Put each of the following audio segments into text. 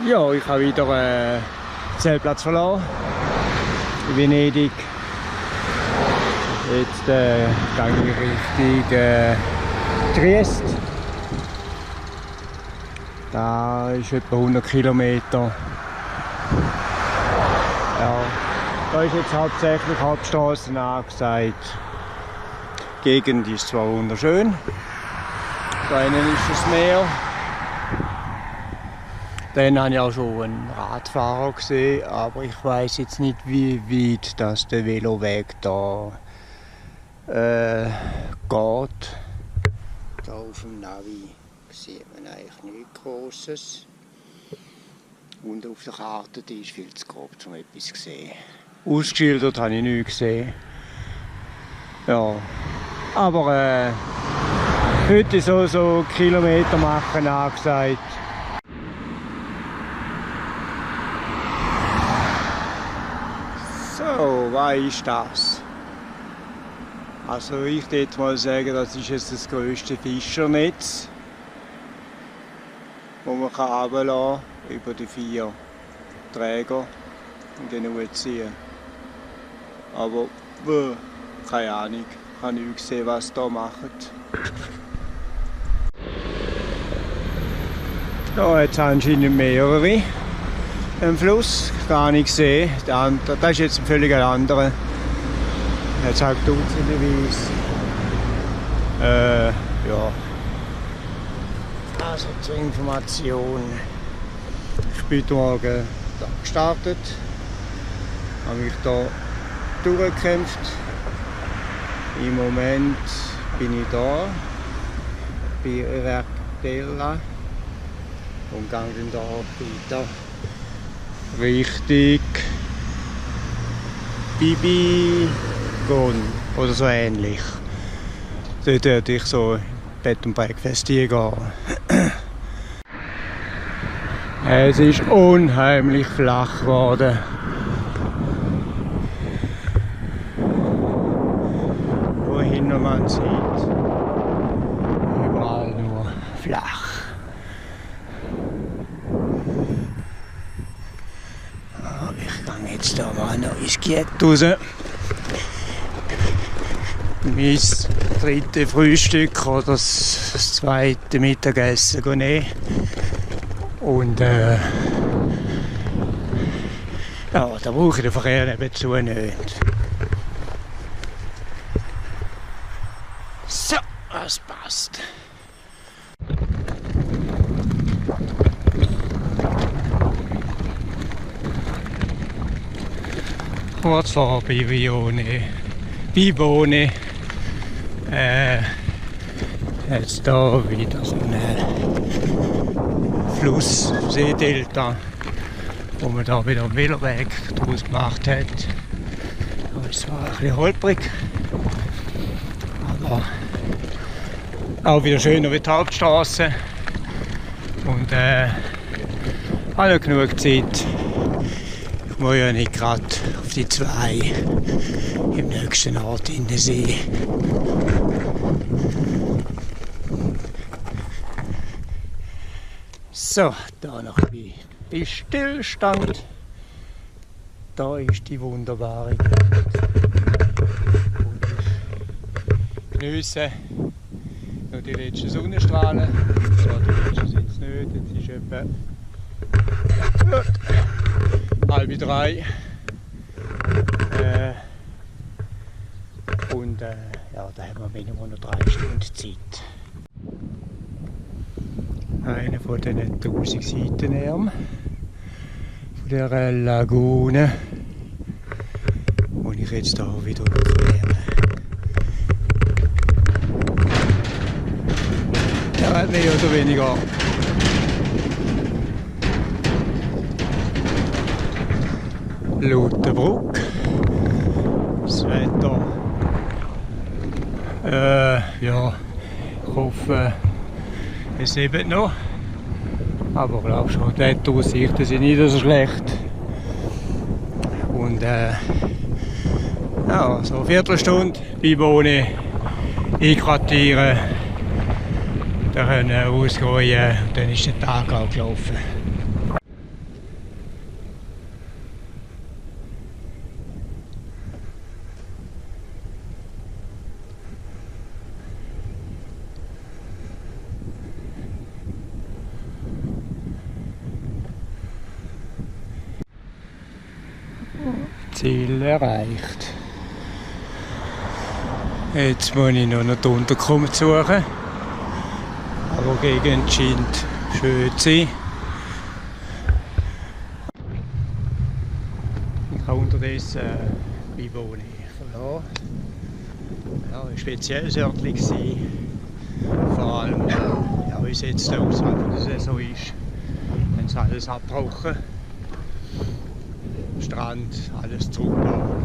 Ja, ich habe wieder den Zeltplatz verloren in Venedig. Jetzt gehe ich Richtung Triest. Da ist etwa 100 Kilometer. Ja, da ist jetzt hauptsächlich Hauptstraßen angesagt. Die Gegend ist zwar wunderschön. Da innen ist das Meer. Dann habe ich auch schon einen Radfahrer gesehen, aber ich weiß jetzt nicht, wie weit das der Veloweg da geht. Da auf dem Navi sieht man eigentlich nichts Grosses. Und auf der Karte die ist viel zu grob, um etwas zu sehen. Ausgeschildert habe ich nichts gesehen. Ja, aber heute ist so Kilometer machen angesagt. So, was ist das? Also ich würde mal sagen, das ist jetzt das grösste Fischernetz, das man runterlassen kann, über die 4 Träger und dann hochziehen. Aber keine Ahnung, ich habe nicht gesehen, was sie da machen. Da hat es anscheinend mehrere. Im Fluss, gar nicht gesehen. Das ist jetzt ein völlig anderer. Jetzt halt dutzendweise. Ja. Also zur Information. Ich bin heute Morgen da gestartet. Habe mich hier durchgekämpft. Im Moment bin ich da bei Ractella und gehe dann da weiter Richtung Bibigon oder so ähnlich. Dort würde ich so Bed and Breakfast gehen. Es ist unheimlich flach geworden. Wohin man sieht, überall nur flach. Ich gehe jetzt hier mal ein neues Giet raus. Mein drittes Frühstück oder das zweite Mittagessen nehmen. Und ja, da brauche ich den Verkehr nebenzu nicht. So, das passt. Kurz vor Bibone, jetzt da wieder so ein Fluss, Seedelta, wo man da wieder einen Veloweg draus gemacht hat. Das ist zwar ein bisschen holprig, aber auch wieder schöner wie die Hauptstraße. Und habe noch genug Zeit. Ich muss ja nicht gerade auf die 2 im nächsten Ort in den See. So, da noch bei Stillstand. Da ist die wunderbare Gegend. Und ich geniesse noch die letzten Sonnenstrahlen. So, die letzten sind es nicht, jetzt ist etwa 2:30. Und ja, da haben wir minimum noch 3 Stunden Zeit. Einer von diesen 1000 Seitenarmen von dieser Lagune, die ich jetzt hier wieder überquere. Der hat mehr oder weniger Lutherbruck. Das Wetter, ja, ich hoffe, es lebt noch. Aber ich glaube schon, die Wetteraussichten sind nicht so schlecht. Und ja, so eine Viertelstunde Bibone einquartieren, dann können wir ausgehen und dann ist der Tag auch gelaufen. Ziel erreicht. Jetzt muss ich noch die Unterkunft suchen. Aber die Gegend scheint schön zu sein. Ich habe unterdessen meine Wohnung verloren. Ja, ein spezielles Örtchen war. Vor allem, ja, wie es jetzt außerhalb der Saison ist, haben sie alles abgebrochen. Strand, alles zurückgebaut.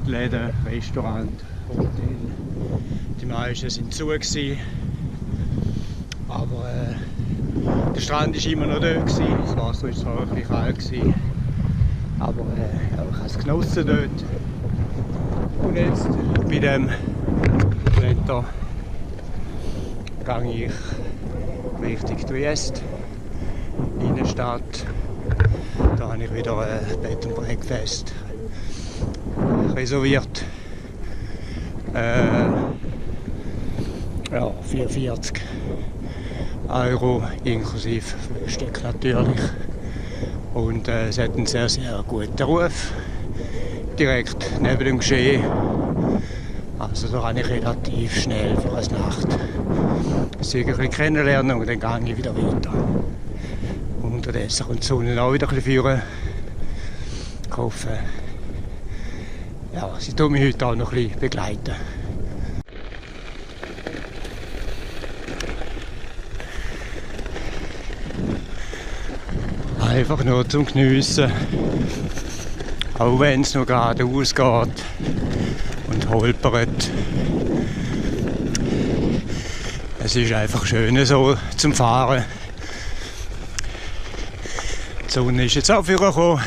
Läden, Restaurant, Hotel. Die meisten sind zu gewesen. Aber der Strand war immer noch da gewesen. Das Wasser war zwar ein bisschen kalt gewesen. Aber ja, ich habe es genossen dort. Und jetzt bei dem Wetter gehe ich Richtung Triest, Innenstadt. Da habe ich wieder ein Bed and Breakfast reserviert. Ja, 44 € inklusive Frühstück natürlich. Und es hat einen sehr, sehr guten Ruf. Direkt neben dem Geschehen. Also da kann ich relativ schnell für eine Nacht ein bisschen kennenlernen und dann gehe ich wieder weiter. Unterdessen kommt die Sonne auch wieder ein bisschen führen. Ich hoffe, ja, sie tut mich heute auch noch ein bisschen begleiten. Einfach nur zum Geniessen. Auch wenn es noch geradeaus geht und holpert. Es ist einfach schön so zum Fahren. Die Sonne ist jetzt auch vorgekommen.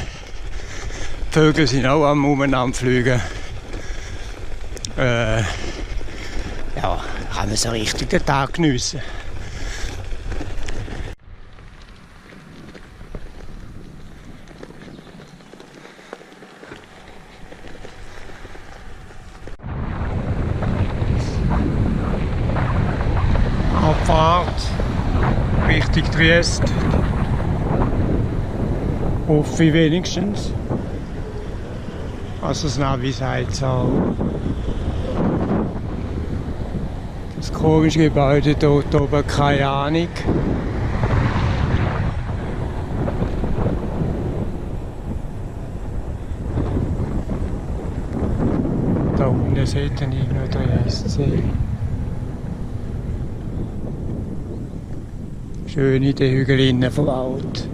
Die Vögel sind auch am Umeinanderfliegen. Ja, kann man so richtig den Tag geniessen. Abfahrt Richtung Triest. Hoffe ich wenigstens. Also das Navi sagt es auch. Das komische Gebäude dort oben, keine Ahnung. Da unten sollte ich noch Triest sehen. Schön in den Hügeln verbaut.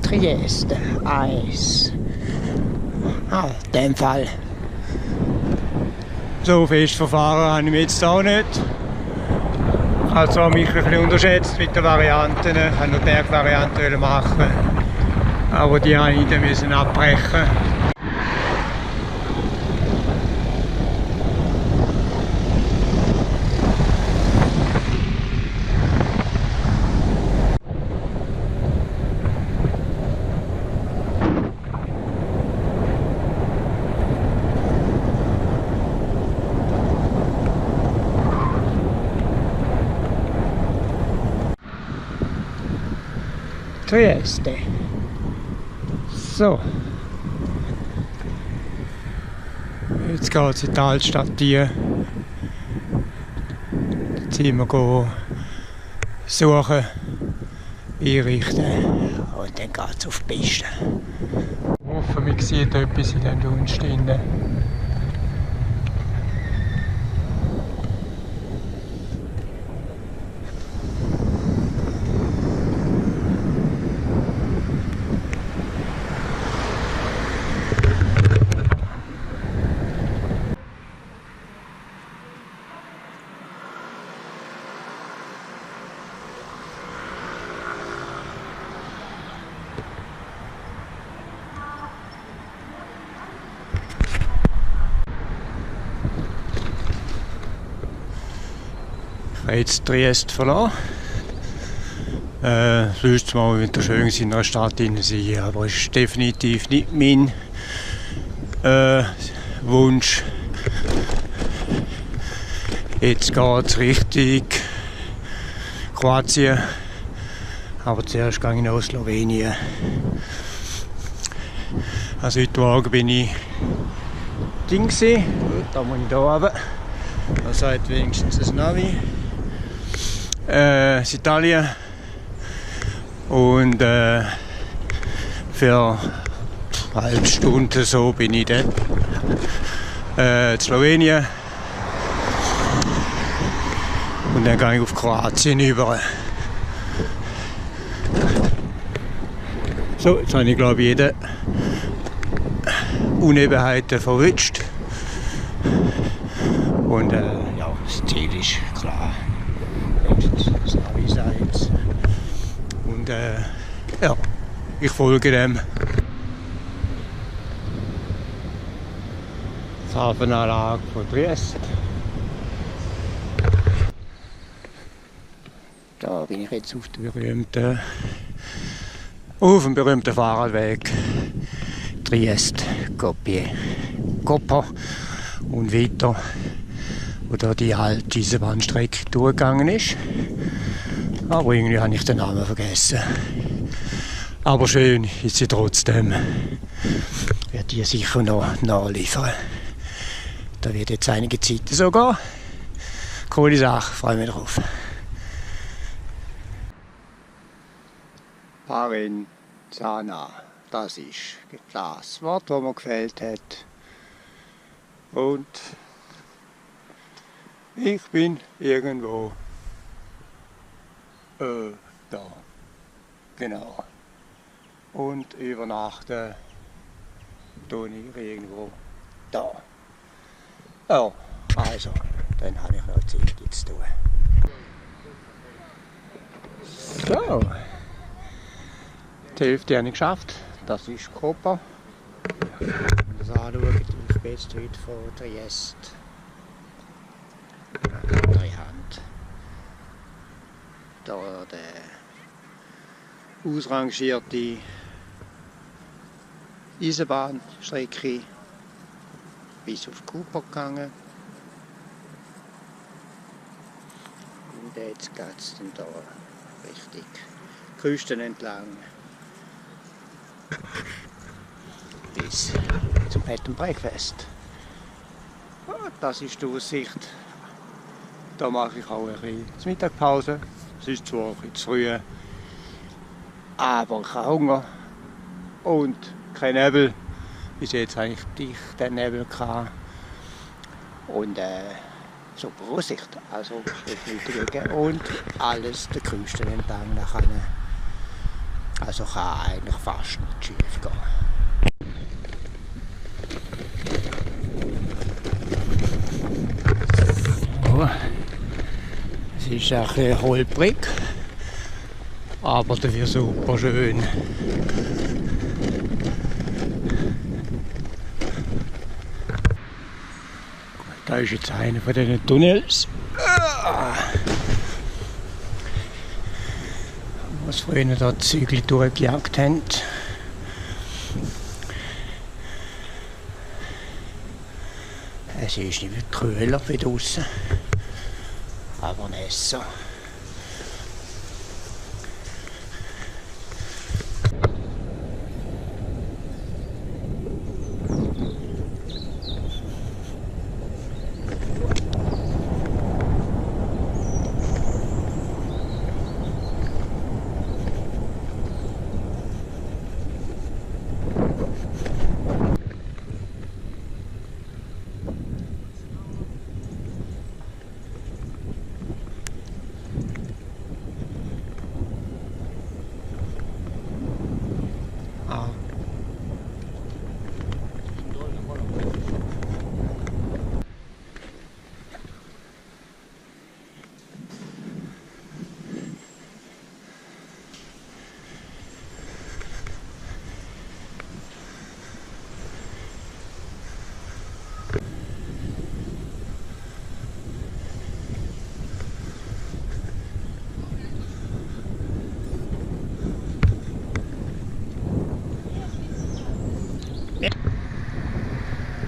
Trieste, Eis. Ah, in dem Fall. So fest verfahren habe ich mich jetzt auch nicht. Ich habe zwar mich ein bisschen unterschätzt mit den Varianten. Ich wollte noch Bergvarianten machen. Aber die musste ich abbrechen. Trieste. So. Jetzt geht es in die Altstadt hier. Jetzt sind wir suchen, einrichten und dann geht es auf die Piste. Ich hoffe, man sieht etwas in den Dunst. Ich habe jetzt Triest verlassen. Sonst mal wieder schön in einer Stadt sein, aber es ist definitiv nicht mein Wunsch. Jetzt geht es Richtung Kroatien, aber zuerst gehe ich nach Slowenien. Also heute Morgen bin ich Ding gewesen. Gut, da muss ich da runter. Da sagt wenigstens das Navi. Italien. Und für eine halbe Stunde so bin ich dort. In Slowenien. Und dann gehe ich auf Kroatien über. So, jetzt habe ich glaube ich jede Unebenheiten verwünscht. Und ja, das Ziel ist klar. Das Navi sagt. Und ja, ich folge dem. Die Hafenanlage von Triest. Da bin ich jetzt auf dem berühmten Fahrradweg Triest, Koper und weiter, wo da die alte Eisenbahnstrecke durchgegangen ist. Aber irgendwie habe ich den Namen vergessen. Aber schön ist sie trotzdem. Ich werde die sicher noch nachliefern. Da wird jetzt einige Zeit so gehen. Coole Sache, freue mich drauf. Parenzana, das ist das Wort, das mir gefällt hat. Und ich bin irgendwo da. Genau. Und übernachten tue ich irgendwo da. Ja, also, dann habe ich noch Zeit zu tun. So. Die Hälfte habe ich geschafft. Das ist Koper. Wenn ihr das anschaut, ich bin jetzt heute von Triest. Andere Hand. Da der ausrangierte Eisenbahnstrecke bis auf Koper gegangen. Und jetzt geht es dann da richtig Küsten entlang bis zum Bed and Breakfast. Das ist die Aussicht. Da mache ich auch ein bisschen Mittagspause. Es ist zwar ein bisschen zu früh, aber ich habe Hunger und kein Nebel. Bis jetzt habe ich dichten Nebel gehabt. Und super Aussicht. Also und alles der Küste entlang nachher. Also kann eigentlich fast nicht schief gehen. So. Es ist ein bisschen holprig, aber dafür super schön. Da ist jetzt einer von diesen Tunnels. Was früher da die Zügel durchgejagt haben. Es ist nicht mehr kühler wie draussen, aber nässer.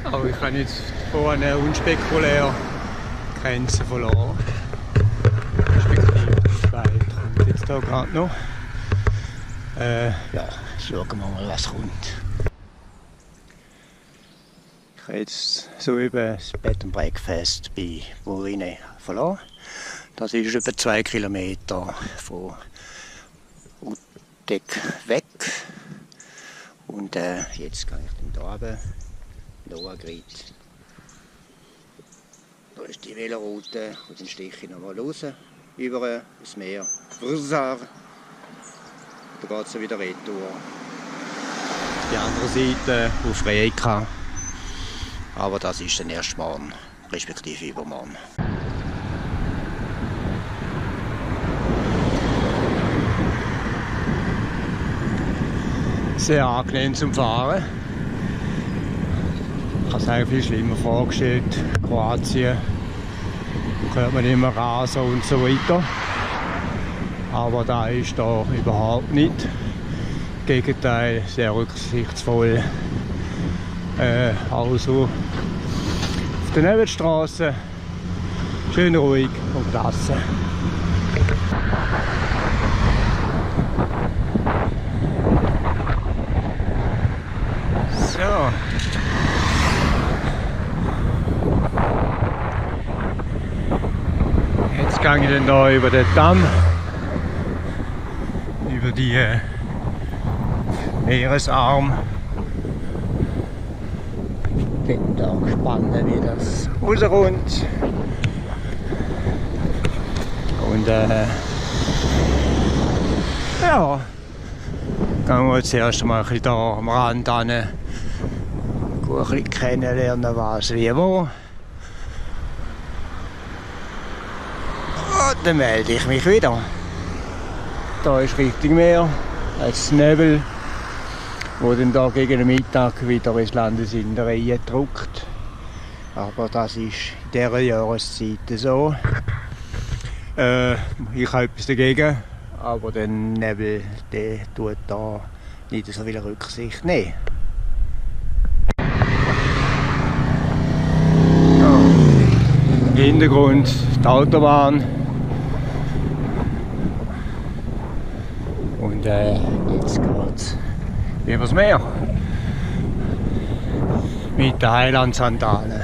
Aber ich habe jetzt vorhin unspekulär Grenze verloren. Respektive die Schweiz kommt jetzt hier gerade noch. Ja, schauen wir mal, was kommt. Ich habe jetzt soeben das Bed and Breakfast bei Burine verloren. Das ist etwa 2 Kilometer von Uttek weg. Und jetzt gehe ich dann hier runter, Loagrit. Da ist die Veloroute und dann steche ich nochmal raus, über das Meer, Vrzar. Da geht es wieder retour. Die andere Seite auf Rijeka. Aber das ist dann erst morgen, respektive übermorgen. Sehr angenehm zum Fahren. Ich habe es eigentlich viel schlimmer vorgestellt. Kroatien, da hört man immer Rasen und so weiter. Aber da ist da überhaupt nicht. Im Gegenteil, sehr rücksichtsvoll. Also auf der Nebenstraße schön ruhig und gelassen. So. Jetzt gehe ich dann hier über den Damm, über die Meeresarm. Bin da gespannt, wie das rauskommt. Und ja, gehen wir jetzt erst mal ein bisschen da am Rand hin, ein bisschen kennenlernen, was wie wo. Und dann melde ich mich wieder. Da ist richtig Meer, als Nebel, wo dann da gegen den Mittag wieder ins Landesinnere drückt. Aber das ist in dieser Jahreszeit so. Ich habe etwas dagegen, aber der Nebel der tut da nicht so viel Rücksicht nehmen. Ja. Im Hintergrund die Autobahn. Und jetzt geht's übers Meer. Mit den Heilandsandalen.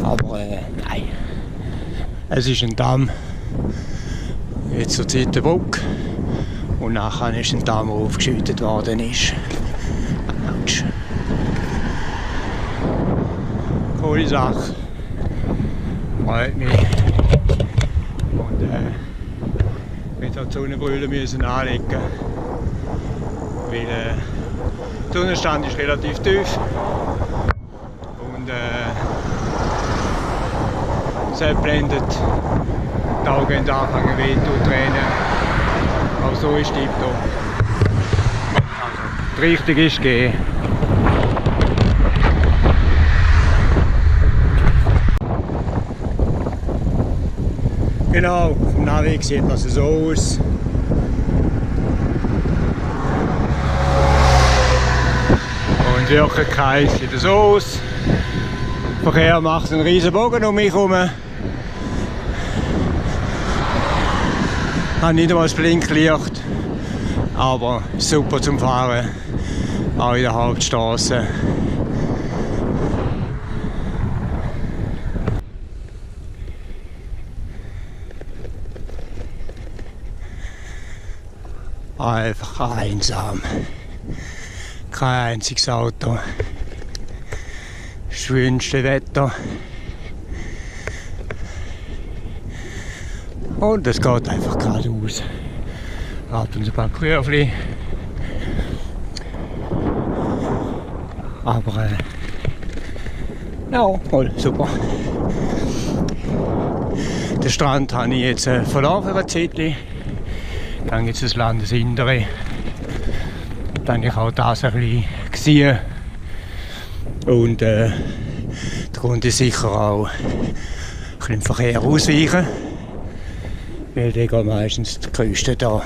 Aber nein. Es ist ein Damm. Jetzt zur Zeit der Brücke. Und nachher ist ein Damm, der aufgeschüttet worden ist. Autsch. Coole Sache. Freut mich. Und jetzt hat die Sonnenbrille müssen anlegen. Weil der Sonnenstand ist relativ tief. Und es blendet. Die Augen anfangen weh zu tränen. Aber so ist die da. Also, die Richtung ist gehen. Genau, vom Navi sieht das so aus. Und in Wirklichkeit sieht es so aus. Der Verkehr macht einen riesen Bogen um mich herum. Ich habe nicht einmal das Blinklicht, aber super zum Fahren, auch in der Hauptstraße. Einfach einsam. Kein einziges Auto. Das schönste Wetter. Und es geht einfach geradeaus. Ab und ein paar Kurven. Aber ja, voll super. Den Strand habe ich jetzt verloren für eine Zeit. Dann gibt es das Landesinnere. Dann habe ich auch das ein bisschen gesehen. Und der Grund ist sicher auch ein bisschen im Verkehr ausweichen. Weil die gehen meistens die Küste da.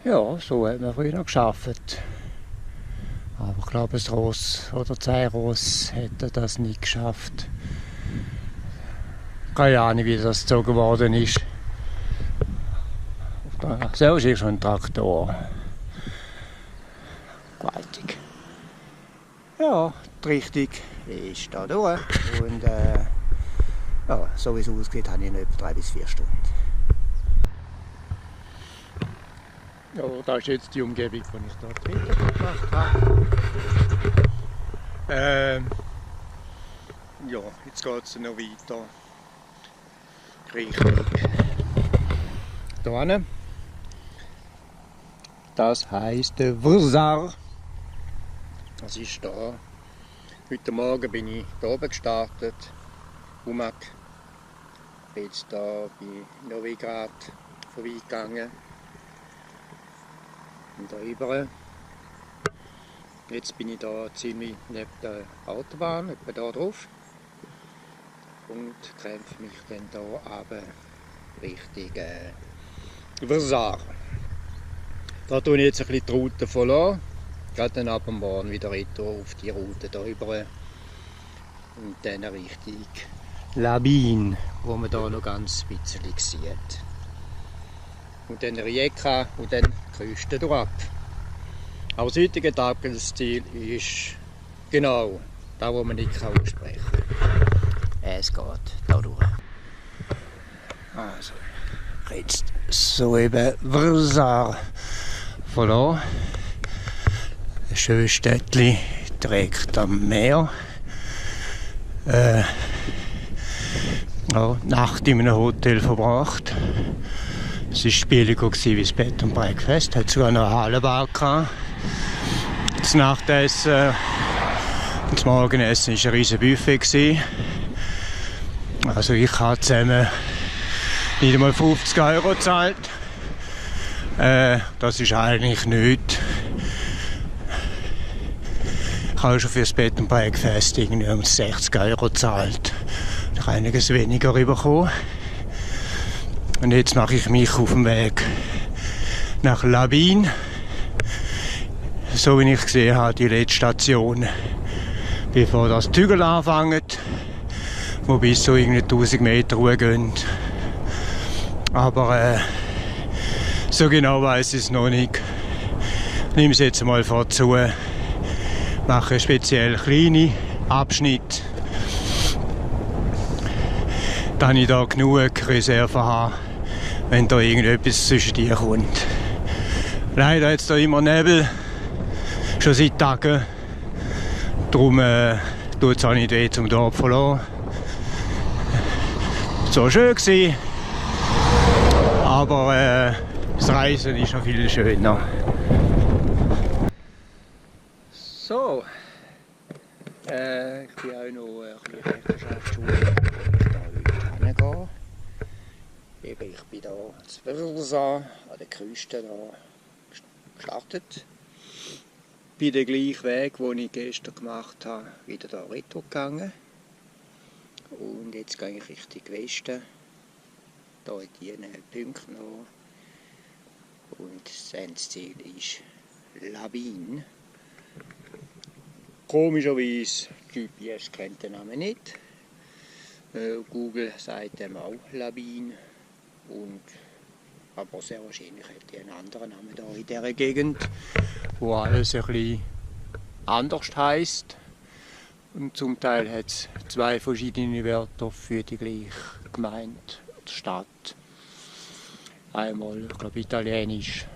Ja, so hat man früher noch gearbeitet. Aber ich glaube, ein Ross oder 2 Ross hätten das nicht geschafft. Keine Ahnung, wie das gezogen worden ist. So ist schon ein Traktor. Gewaltig. Ja, die Richtung ist da durch. Und ja, so wie es aussieht, habe ich noch etwa 3 bis 4 Stunden. Ja, das ist jetzt die Umgebung, die ich dort hinter gemacht habe. Ja, jetzt geht es noch weiter Richtung hier hin. Das heisst Vrzar. Das ist da. Heute Morgen bin ich hier oben gestartet. Umag. Bin jetzt hier bei Novigrad vorbeigegangen. Und da rüber. Jetzt bin ich da ziemlich neben der Autobahn, etwa da drauf. Und kämpfe mich dann hier runter Richtung Vrzar. Da tue ich jetzt ein bisschen die Route verlassen. Gehe dann ab morgen wieder retour auf die Route hier rüber. Und dann Richtung Labin, wo man hier noch ganz ein bisschen sieht. Und dann Rijeka und dann Küste durch. Aber das heutige Tagesziel ist genau da, wo man nicht aussprechen kann. Es geht hier durch. Also, jetzt so eben Vrzar verlassen. Ein schönes Städtchen direkt am Meer. Ja, Nacht in einem Hotel verbracht. Es war billiger wie das Bed and Breakfast. Es hat sogar noch eine Hallenbar gehabt. Das Nachtessen und das Morgenessen war ein riesiges Buffet. Also ich habe zusammen nicht einmal 50 € gezahlt. Das ist eigentlich nichts. Ich habe schon für das Bed and Breakfast irgendwie um 60 € gezahlt. Ich habe einiges weniger bekommen. Und jetzt mache ich mich auf den Weg nach Labin. So wie ich gesehen habe, die letzte Station, bevor das Tügel anfängt, wo bis so irgendwie 1000 Meter hochgehen. Aber so genau weiß ich es noch nicht. Ich nehme es jetzt mal vorzu, mache einen speziell kleinen Abschnitt, dass ich da genug Reserve habe, wenn da irgendetwas zwischen dir kommt. Leider hat es da immer Nebel, schon seit Tagen. Darum tut es auch nicht weh zum Dorf verlassen. Es war schön gewesen, aber das Reisen ist noch viel schöner. So, ich bin auch noch ein bisschen Rechenschaftsschule, wo ich da heute hingehe. Ich bin hier in Vrzar an der Küste gestartet. Bin den gleichen Weg, den ich gestern gemacht habe, wieder da retour gegangen. Und jetzt gehe ich Richtung Westen. Hier in diesen Punkten noch. Und das Endziel ist Labin. Komischerweise, GPS kennt den Namen nicht. Google sagt dem auch Labin. Aber sehr wahrscheinlich hat die einen anderen Namen hier in dieser Gegend, wo alles ein bisschen anders heisst. Und zum Teil hat es 2 verschiedene Wörter für die gleiche Gemeinde, die Stadt. Einmal, ich glaube, Italienisch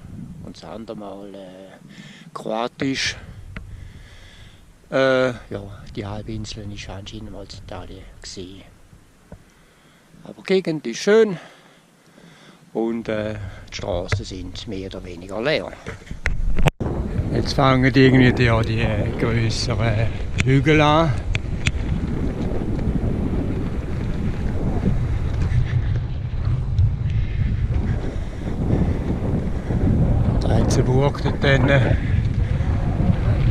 und das andere Mal Kroatisch. Ja, die Halbinsel war anscheinend mal in Italien gewesen. Aber die Gegend ist schön und die Straßen sind mehr oder weniger leer. Jetzt fangen irgendwie die grösseren Hügel an. Da hat es eine Burg dort drin.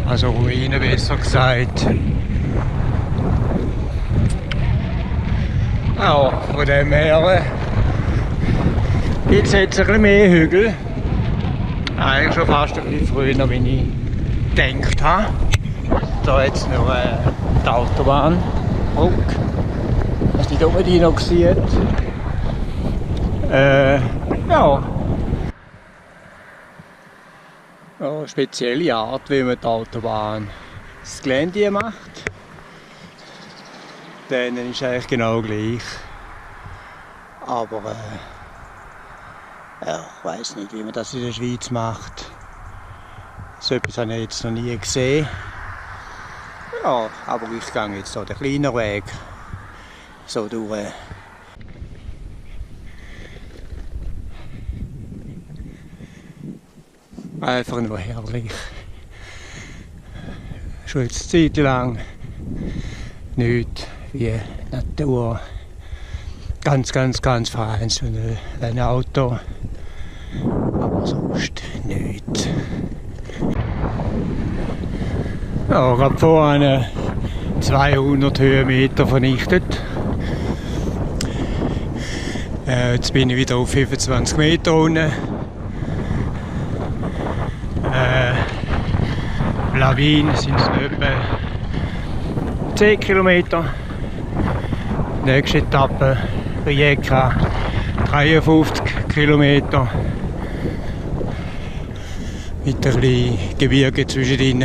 Also Ruinen besser gesagt. Ja, von dem her gibt es jetzt ein bisschen mehr Hügel. Eigentlich schon fast ein bisschen früher, wie ich gedacht habe. Da jetzt noch die Autobahn. Ich weiß nicht, ob man die noch sieht. Ja. Eine spezielle Art, wie man die Autobahn das Gelände macht. Dann ist es eigentlich genau gleich. Aber ja, ich weiß nicht, wie man das in der Schweiz macht. So etwas habe ich jetzt noch nie gesehen. Ja, aber ich gehe jetzt hier den kleinen Weg so durch. Einfach nur herrlich. Schon jetzt eine Zeit lang nichts wie Natur. Ganz fein, so ein Auto. Aber sonst nichts. Ja, gerade vorne 200 Höhenmeter vernichtet. Jetzt bin ich wieder auf 25 Meter unten. Lawine sind es etwa 10 Kilometer. Nächste Etappe, Rijeka, 53 Kilometer. Mit ein bisschen Gebirge zwischendrin.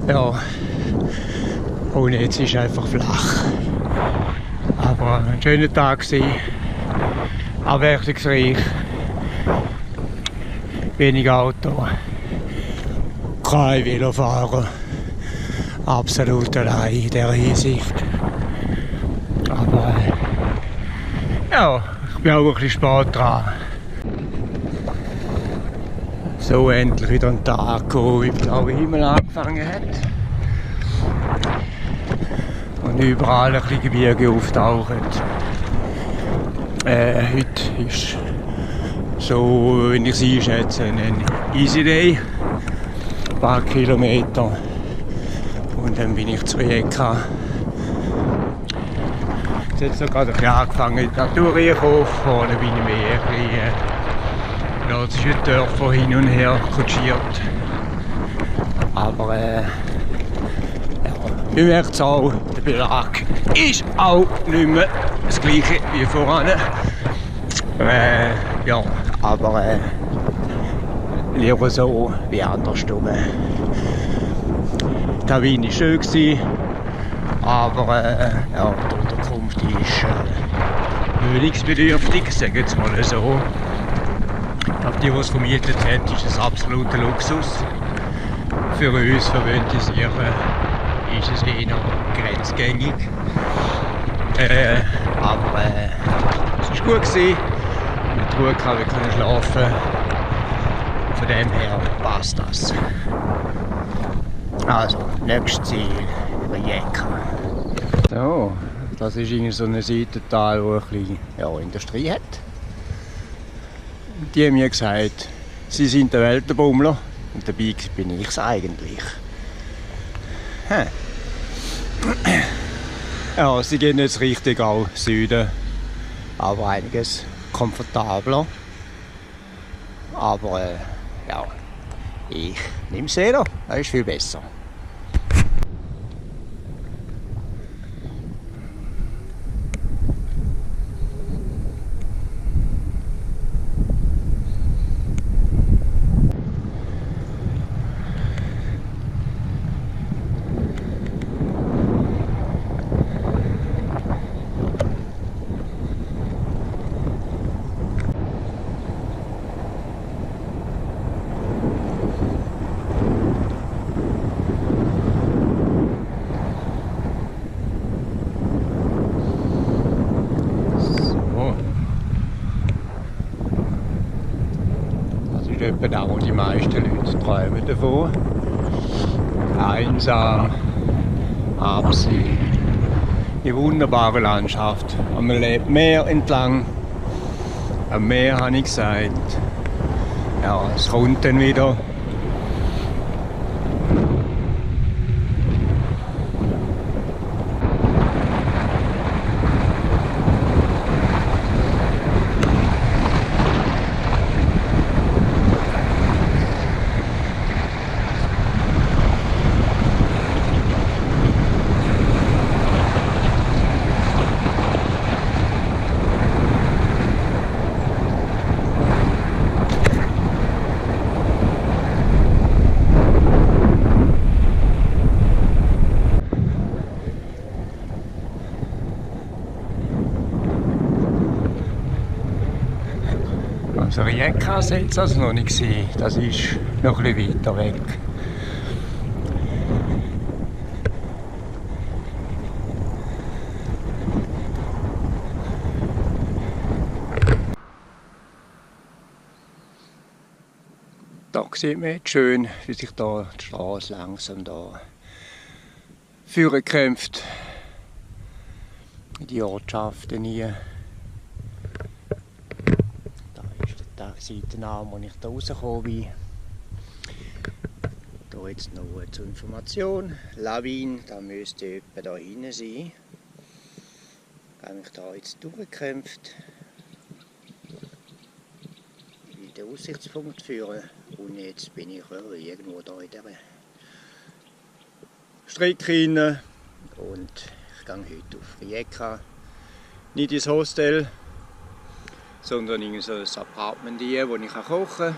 Ja, und jetzt ist es einfach flach. Aber ein schöner Tag war, abwechslungsreich, wenig Auto, kein Velofahrer, absolut allein in dieser Hinsicht. Aber ja, ich bin auch ein bisschen spät dran. So endlich wieder ein Tag, wo der blaue Himmel angefangen hat. Und überall ein bisschen Gebirge auftauchen. Heute ist so, wenn ich es einschätze, ein Easy Day. Ein paar Kilometer. Und dann bin ich zu Rijeka. Jetzt hat es gerade ein bisschen angefangen, die Natur reinzukommen. Vorne bin ich mehr ein bisschen. Ja, es ist ein Dörfer hin und her kutschiert. Aber ja, ich merke es auch, der Belag ist auch nicht mehr das gleiche wie voran. Ja, aber lieber so wie andersrum. Der Wind war schön, aber ja, die Unterkunft ist wohnungsbedürftig, sagen wir es mal so. Ich glaube, die, die es vermietet haben, ist ein absoluter Luxus. Für uns Verwöhnte ist es eher grenzgängig. Aber es war gut gewesen. Mit Ruhe kann ich schlafen. Von dem her passt das. Also, nächstes Ziel, Rijeka. So, das ist irgendwie so ein Seitental, wo ein bisschen Industrie hat. Die haben mir gesagt, sie sind der Weltenbummler und dabei bin ich es eigentlich. Ja, sie gehen jetzt richtig auch Süden, aber einiges komfortabler. Aber ja, ich nehme es wieder, das ist viel besser. Da, wo die meisten Leute träumen davon. Einsam, Absehen, die wunderbare Landschaft. Und man lebt Meer entlang. Am Meer habe ich gesagt. Ja, es kommt dann wieder. Also Rijeka hat es jetzt also noch nicht gesehen. Das ist noch ein bisschen weiter weg. Da sieht man jetzt schön, wie sich da die Straße langsam da führen kämpft. In die Ortschaften hier. Da ist der Seitenarm, wo ich da rausgekommen bin. Hier jetzt noch zur Information. Lawine, da müsste etwa da hinten sein. Ich habe mich da jetzt durchgekämpft. In den Aussichtspunkt führen. Und jetzt bin ich irgendwo da in dieser Strecke rein. Und ich gehe heute auf Rijeka. Nicht ins Hostel, sondern in so ein Apartment hier, wo ich kochen kann.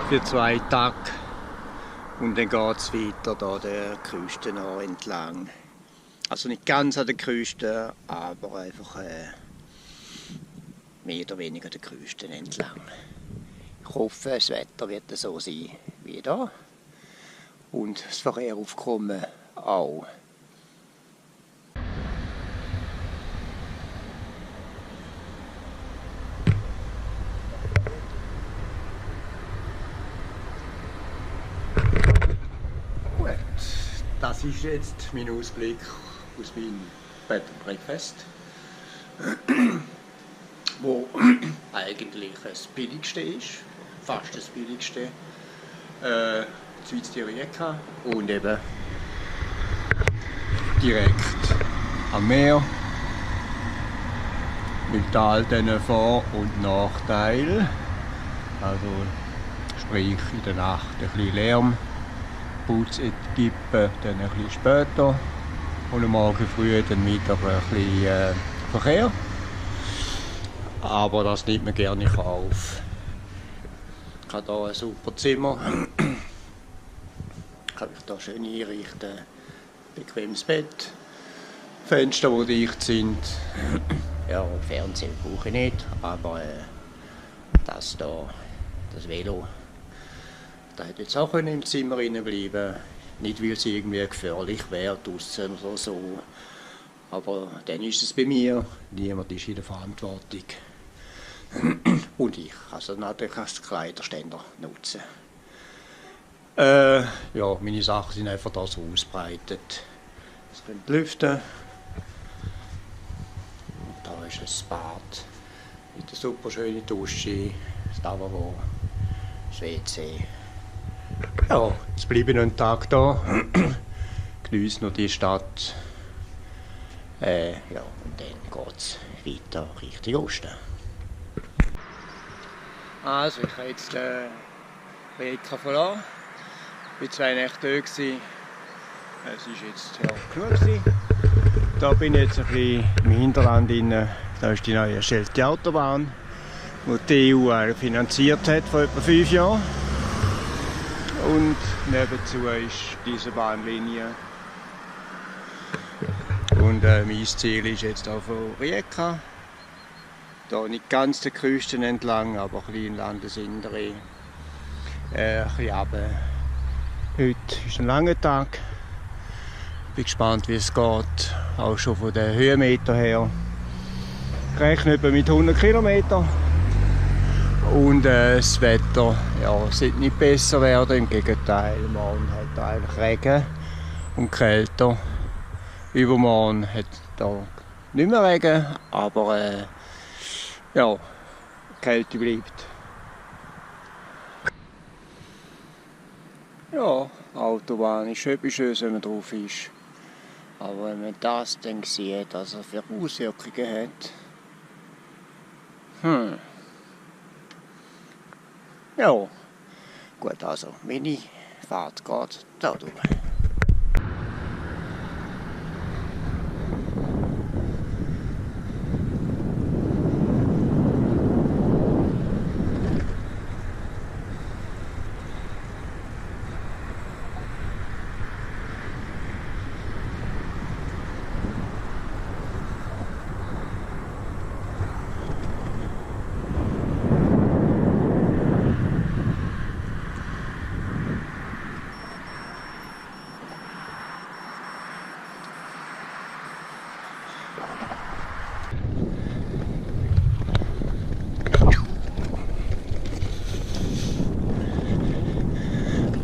Für 2 Tage. Und dann geht es weiter da der Küste entlang. Also nicht ganz an der Küste, aber einfach mehr oder weniger der Küste entlang. Ich hoffe, das Wetter wird so sein wie da. Und das Verkehrsaufkommen auch. Gut, das ist jetzt mein Ausblick aus meinem Bed and Breakfast, wo eigentlich das billigste ist, fast das billigste. Schweiz die Rijeka und eben direkt am Meer mit all diesen Vor- und Nachteilen. Also sprich in der Nacht ein bisschen Lärm, Putzequipe dann ein bisschen später und am Morgen früh dann wieder ein bisschen Verkehr. Aber das nimmt man gerne in Kauf. Ich habe hier ein super Zimmer. Ich kann mich hier schön einrichten. Bequemes Bett. Fenster, die dicht sind. Ja, Fernsehen brauche ich nicht, aber das hier, das Velo, da hätte jetzt auch im Zimmer bleiben können. Nicht, weil es irgendwie gefährlich wäre draussen oder so. Aber dann ist es bei mir. Niemand ist in der Verantwortung. Und ich kann es natürlich als Kleiderständer nutzen. Ja, meine Sachen sind einfach da so ausgebreitet. Es könnte lüften. Und da ist ein Bad mit einer super schönen Dusche, das Lavabo, das WC. Ja, jetzt bleibe ich noch einen Tag da, genieße noch die Stadt. Ja, und dann geht es weiter Richtung Osten. Also, ich habe jetzt Rijeka verlassen. Ich war 2 Nächte da. Es war jetzt ja, genug gewesen. Da bin ich jetzt ein bisschen im Hinterland drin. Da ist die neu erstellte Autobahn, die die EU finanziert hat vor etwa 5 Jahren. Und nebenzu ist diese Bahnlinie. Und mein Ziel ist jetzt auch von Rijeka. Hier nicht ganz der Küste entlang, aber ein bisschen im Landesinnere. Ein bisschen runter. Heute ist ein langer Tag. Ich bin gespannt, wie es geht. Auch schon von den Höhenmetern her. Ich rechne etwa mit 100 Kilometern. Und das Wetter ja, sollte nicht besser werden. Im Gegenteil, morgen hat eigentlich Regen und Kälte. Übermorgen hat da nicht mehr Regen, aber ja, Kälte bleibt. Ja, Autobahn ist etwas Schönes, wenn man drauf ist. Aber wenn man das dann sieht, was es für Auswirkungen hat. Ja, gut, also meine Fahrt geht da durch.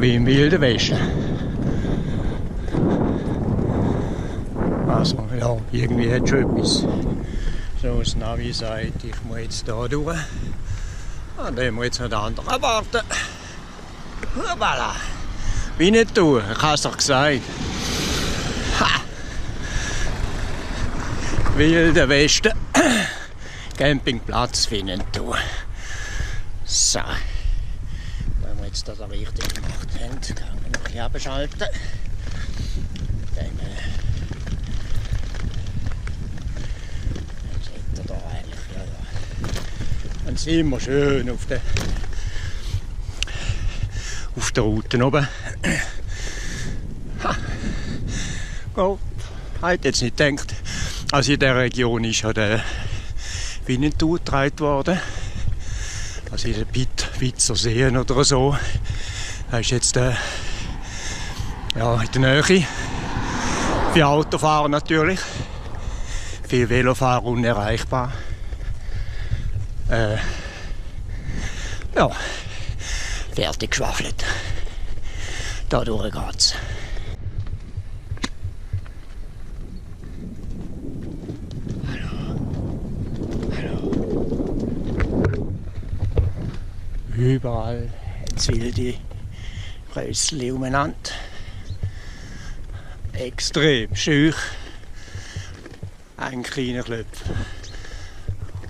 wie im Wilden Westen. Also ja, irgendwie hat schon etwas. So, das Navi sagt, ich muss jetzt hier durch. Und dann muss jetzt noch den anderen warten. Voilà. Wie nicht tun, ich habe es doch gesagt. Ha. Wilder Westen. Campingplatz finden tun. So. Wenn wir jetzt das richtig gemacht haben, können wir noch ein bisschen abschalten. Dann seht ihr da eigentlich, ja. Dann sind wir schön auf der Route oben. Oh, ich hätte jetzt nicht gedacht, also in dieser Region ist ja der Winnetou getragen worden. Also in den Witzer Seen oder so. Das ist jetzt ja, in der Nähe. Für Autofahrer natürlich. Für Velofahrer unerreichbar. Ja, fertig geschwafelt. Dadurch geht's. Überall jetzt wilde Rössli umeinander. Extrem schüch. Ein kleiner Klöpf.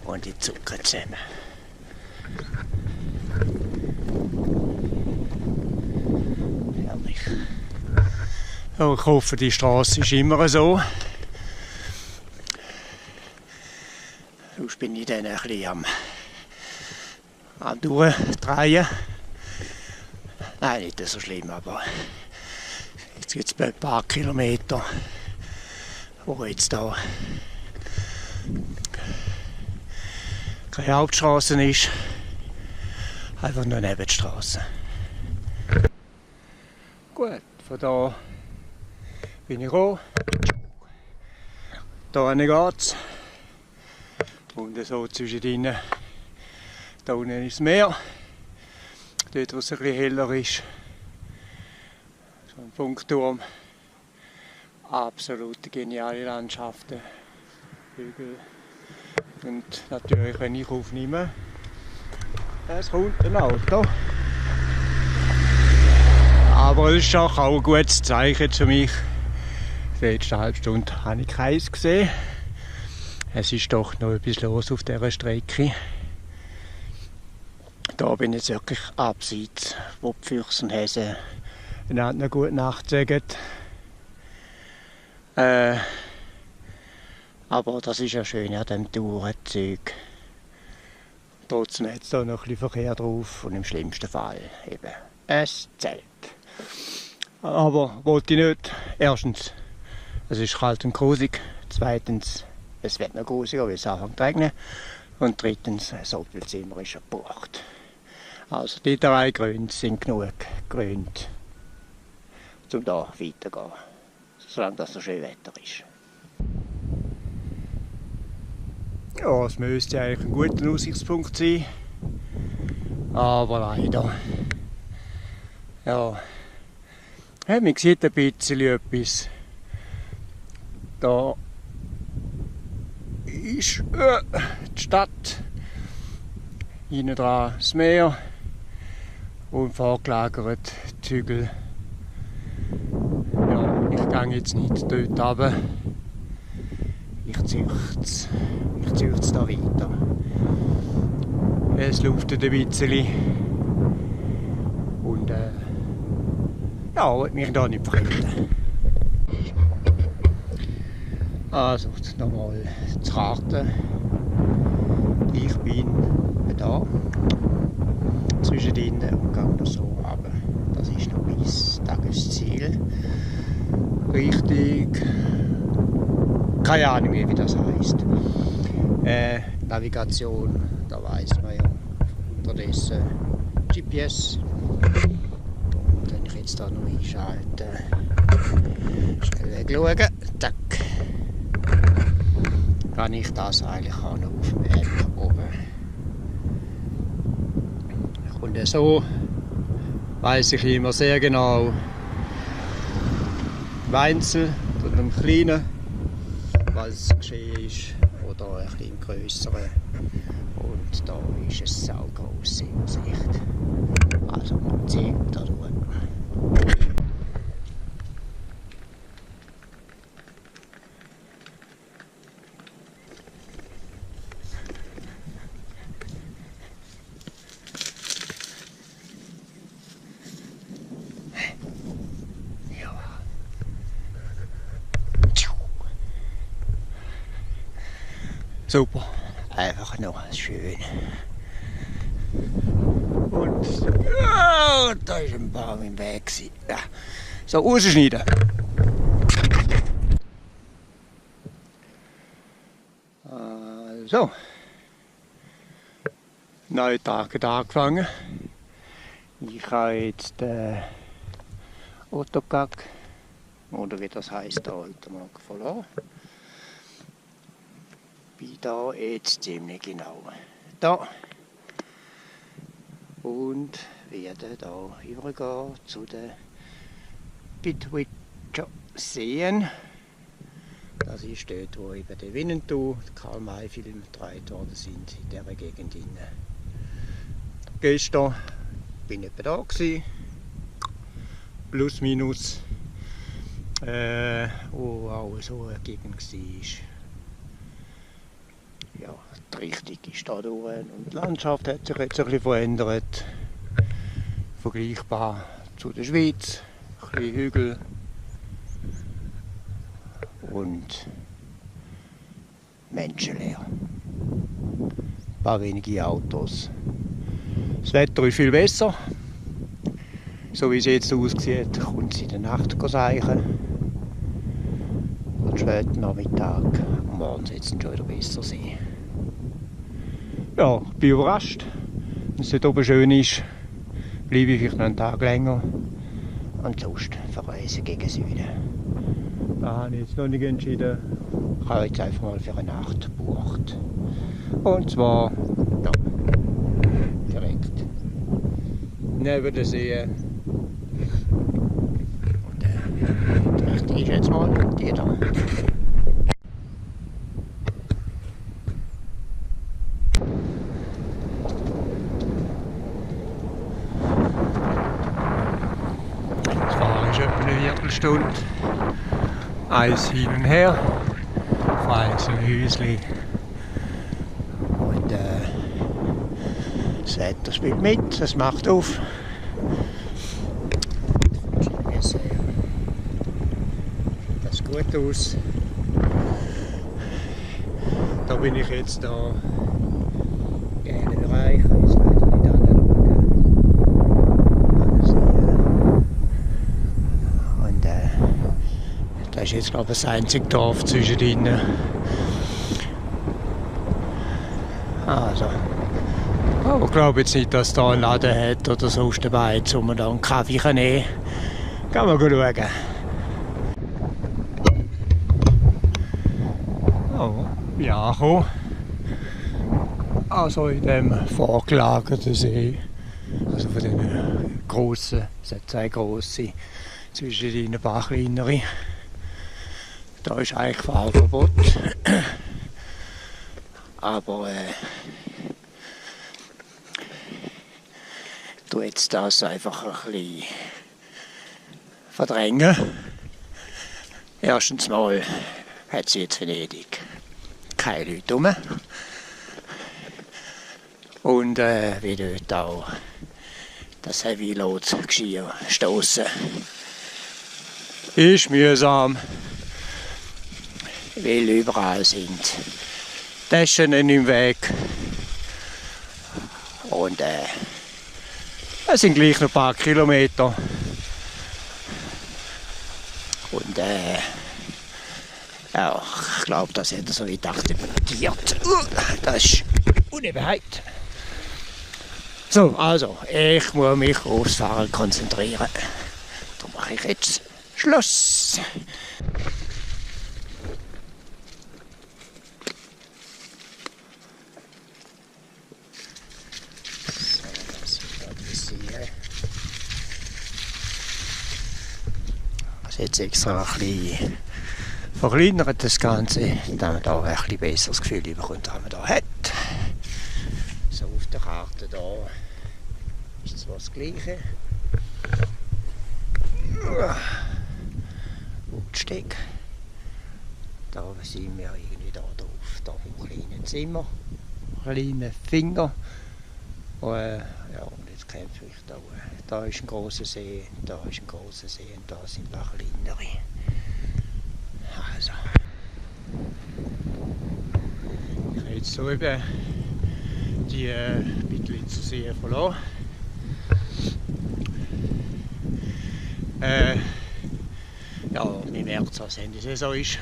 Und die Zucker zusammen. Herrlich. Ja, ich hoffe, die Straße ist immer so. Sonst bin ich dann ein bisschen am durchdrehen. Nein, nicht so schlimm, aber jetzt gibt es ein paar Kilometer, wo jetzt da keine Hauptstraße ist, einfach nur Nebenstraße. Gut, von da bin ich gekommen. Da hinten geht's. Und so zwischendrin. Da unten ist das Meer, dort wo es ein bisschen heller ist. So ein Funkturm. Absolut geniale Landschaften. Hügel. Und natürlich, wenn ich aufnehme, es kommt ein Auto. Aber es ist auch ein gutes Zeichen für mich. Die letzte halbe Stunde habe ich keins gesehen. Es ist doch noch etwas los auf dieser Strecke. Da bin ich jetzt wirklich abseits, wo die Füchse und Häse einander gute Nacht sagen. Aber das ist ja schön an diesem Tourenzeug. Trotzdem hat es da noch ein bisschen Verkehr drauf und im schlimmsten Fall eben ein Zelt. Aber wollte ich nicht. Erstens, es ist kalt und grusig. Zweitens, es wird noch grusiger, weil es anfängt zu regnen. Und drittens, das Hotelzimmer ist gebucht. Also die 3 Gründe sind genug Gründe, um hier weiterzugehen, solange das so schön Wetter ist. Ja, es müsste eigentlich ein guter Aussichtspunkt sein, aber leider. Ja, man sieht ein bisschen etwas. Da ist die Stadt, hinten dran das Meer und vorgelagert die Hügel. Ja, ich gehe jetzt nicht dort runter. Ich ziehe es da weiter. Es luftet ein bisschen. Und ja, ich will mich da nicht verkünden. Also, nochmal die Karte. Ich bin da. Zwischen ihnen und gehe noch so runter. Das ist noch mein Tagesziel. Richtig. Keine Ahnung, wie das heisst. Navigation, da weiss man ja unterdessen GPS. Und wenn ich jetzt da noch einschalte, schnell wegschauen, zack, kann ich das eigentlich auch noch auf dem App oben. Ich komme so weiss ich immer sehr genau, im Einzel oder im Kleinen, was geschehen ist, oder ein bisschen im Grösseren. Und da ist eine saugrosse Übersicht. Also, zieh da durch. Super, einfach nur schön. Und oh, da ist ein Baum im Weg. Ja. So, rausschneiden. Also, neuer Tag hat angefangen. Ich habe jetzt den Ottokak, oder wie das heisst, heute Morgen verloren. Bin da jetzt ziemlich genau da und werde da übergehen zu den Bidwitscher Seen. Das ist dort, wo eben der Winnetou, der Karl-May-Film gedreht worden sind, in dieser Gegend. Gestern bin ich etwa da gewesen, plus minus, wo auch so eine Gegend war. Ja, die Richtung ist da durch und die Landschaft hat sich jetzt ein bisschen verändert. Vergleichbar zu der Schweiz, ein bisschen Hügel und menschenleer. Ein paar wenige Autos. Das Wetter ist viel besser. So wie es jetzt aussieht, kommt es in der Nacht seichen. Und späten Nachmittag, am Morgen wird es schon wieder besser sein. Ja, ich bin überrascht. Wenn es dort oben schön ist, bleibe ich vielleicht noch einen Tag länger. Ansonsten verreise gegen Süden. Da habe ich jetzt noch nicht entschieden. Ich habe jetzt einfach mal für eine Nacht gebucht. Und zwar ja, direkt neben der See. Und die Richtung ist jetzt mal die da. Das Fahren ist etwa eine Viertelstunde. Eins hin und her, auf einzelne Häuschen. Und das Wetter spielt mit, es macht auf. Das sieht gut aus. Da bin ich jetzt da in den Bereich, jetzt leider nicht anschauen. Und das ist jetzt, glaube ich, das einzige Dorf zwischendrin. Also, aber ich glaube jetzt nicht, dass da einen Laden hat oder sonst dabei, wo man da einen Kaffee nehmen kann. Kann man schauen. Oh, ja, angekommen. Also in dem vorgelagerten See. Also von den grossen, es hat zwei grosse, zwischen ein paar kleinere. Da ist eigentlich Fahrverbot. Aber du jetzt das einfach ein bisschen verdrängen. Erstens mal hat sie jetzt Venedig keine Leute rum. Und wie dort auch das Heavy Load Geschirr stoßen. Ist mühsam, weil überall sind Taschen im Weg. Und es sind gleich noch ein paar Kilometer. Und ja, ich glaube, das hat er so weit akzeptiert. Das ist Unebenheit. So, also, ich muss mich aufs Fahren konzentrieren. Da mache ich jetzt Schluss. So, das ist da die See. ist jetzt extra ein bisschen verkleinert, das Ganze, damit man da ein bisschen besseres Gefühl bekommt, was man da hat. So auf der Karte da ist zwar das Gleiche. Steck. Da sind wir irgendwie da drauf, da im kleinen Zimmer, kleinen Finger. Und, ja, und jetzt kämpfe ich da. Da ist ein grosser See, da ist ein grosser See und da sind noch kleinere. Also. Ich habe jetzt so eben die Bittlitzer See verloren. Ja, man merkt es, als Ende Saison ist.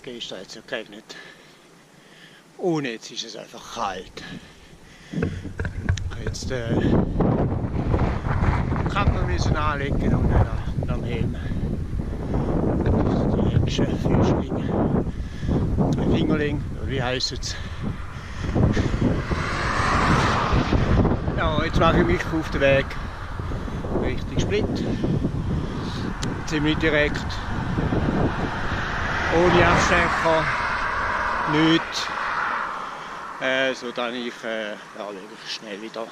Gestern hat es ja geregnet. Und jetzt ist es einfach kalt. Ich habe jetzt Kappe müssen anlegen und dann am Helm. Die Händchen, Fischling, Fingerling, wie heisst es? Ja, jetzt mache ich mich auf den Weg Richtung Split. Ziemlich direkt. Ohne Abstecher, nichts. So dass ich schnell wieder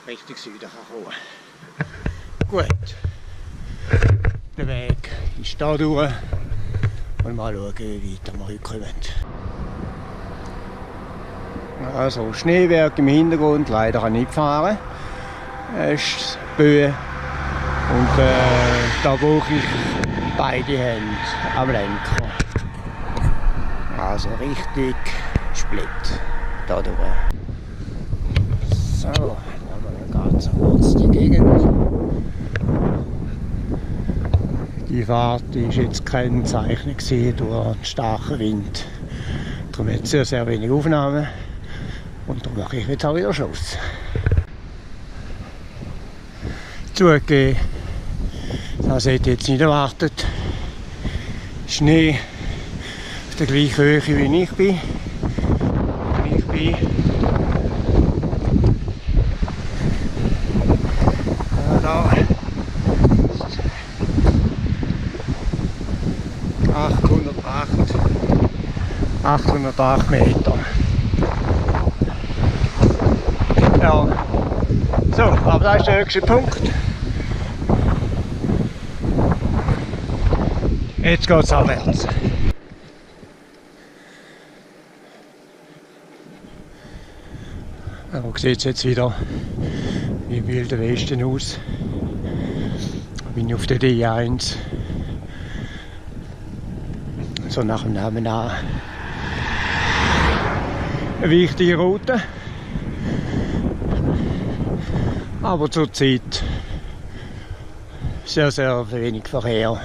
Richtung Süden kommen kann. Gut. Der Weg ist hier durch. Und mal schauen, wie weit wir heute kommen. Also Schneewerk im Hintergrund, leider kann ich nicht fahren. Es ist Böe. Und da brauche ich beide Hände am Lenker. Also richtig Split da durch. So, dann haben wir ganz kurz die Gegend. Die Fahrt war jetzt kennzeichnet durch den starken Wind. Darum hat es sehr, sehr wenig Aufnahmen. Und darum mache ich jetzt auch wieder Schluss. Zugegeben, das hätte ich jetzt nicht erwartet. Schnee auf der gleichen Höhe wie ich bin. Da 808 Meter. Ja, so, aber das ist der höchste Punkt. Jetzt geht es abwärts. Ja, sieht es jetzt wieder wie im Wilden Westen aus. Ich bin auf der D1. So nach dem Namen an. Eine wichtige Route. Aber zurzeit sehr, sehr wenig Verkehr.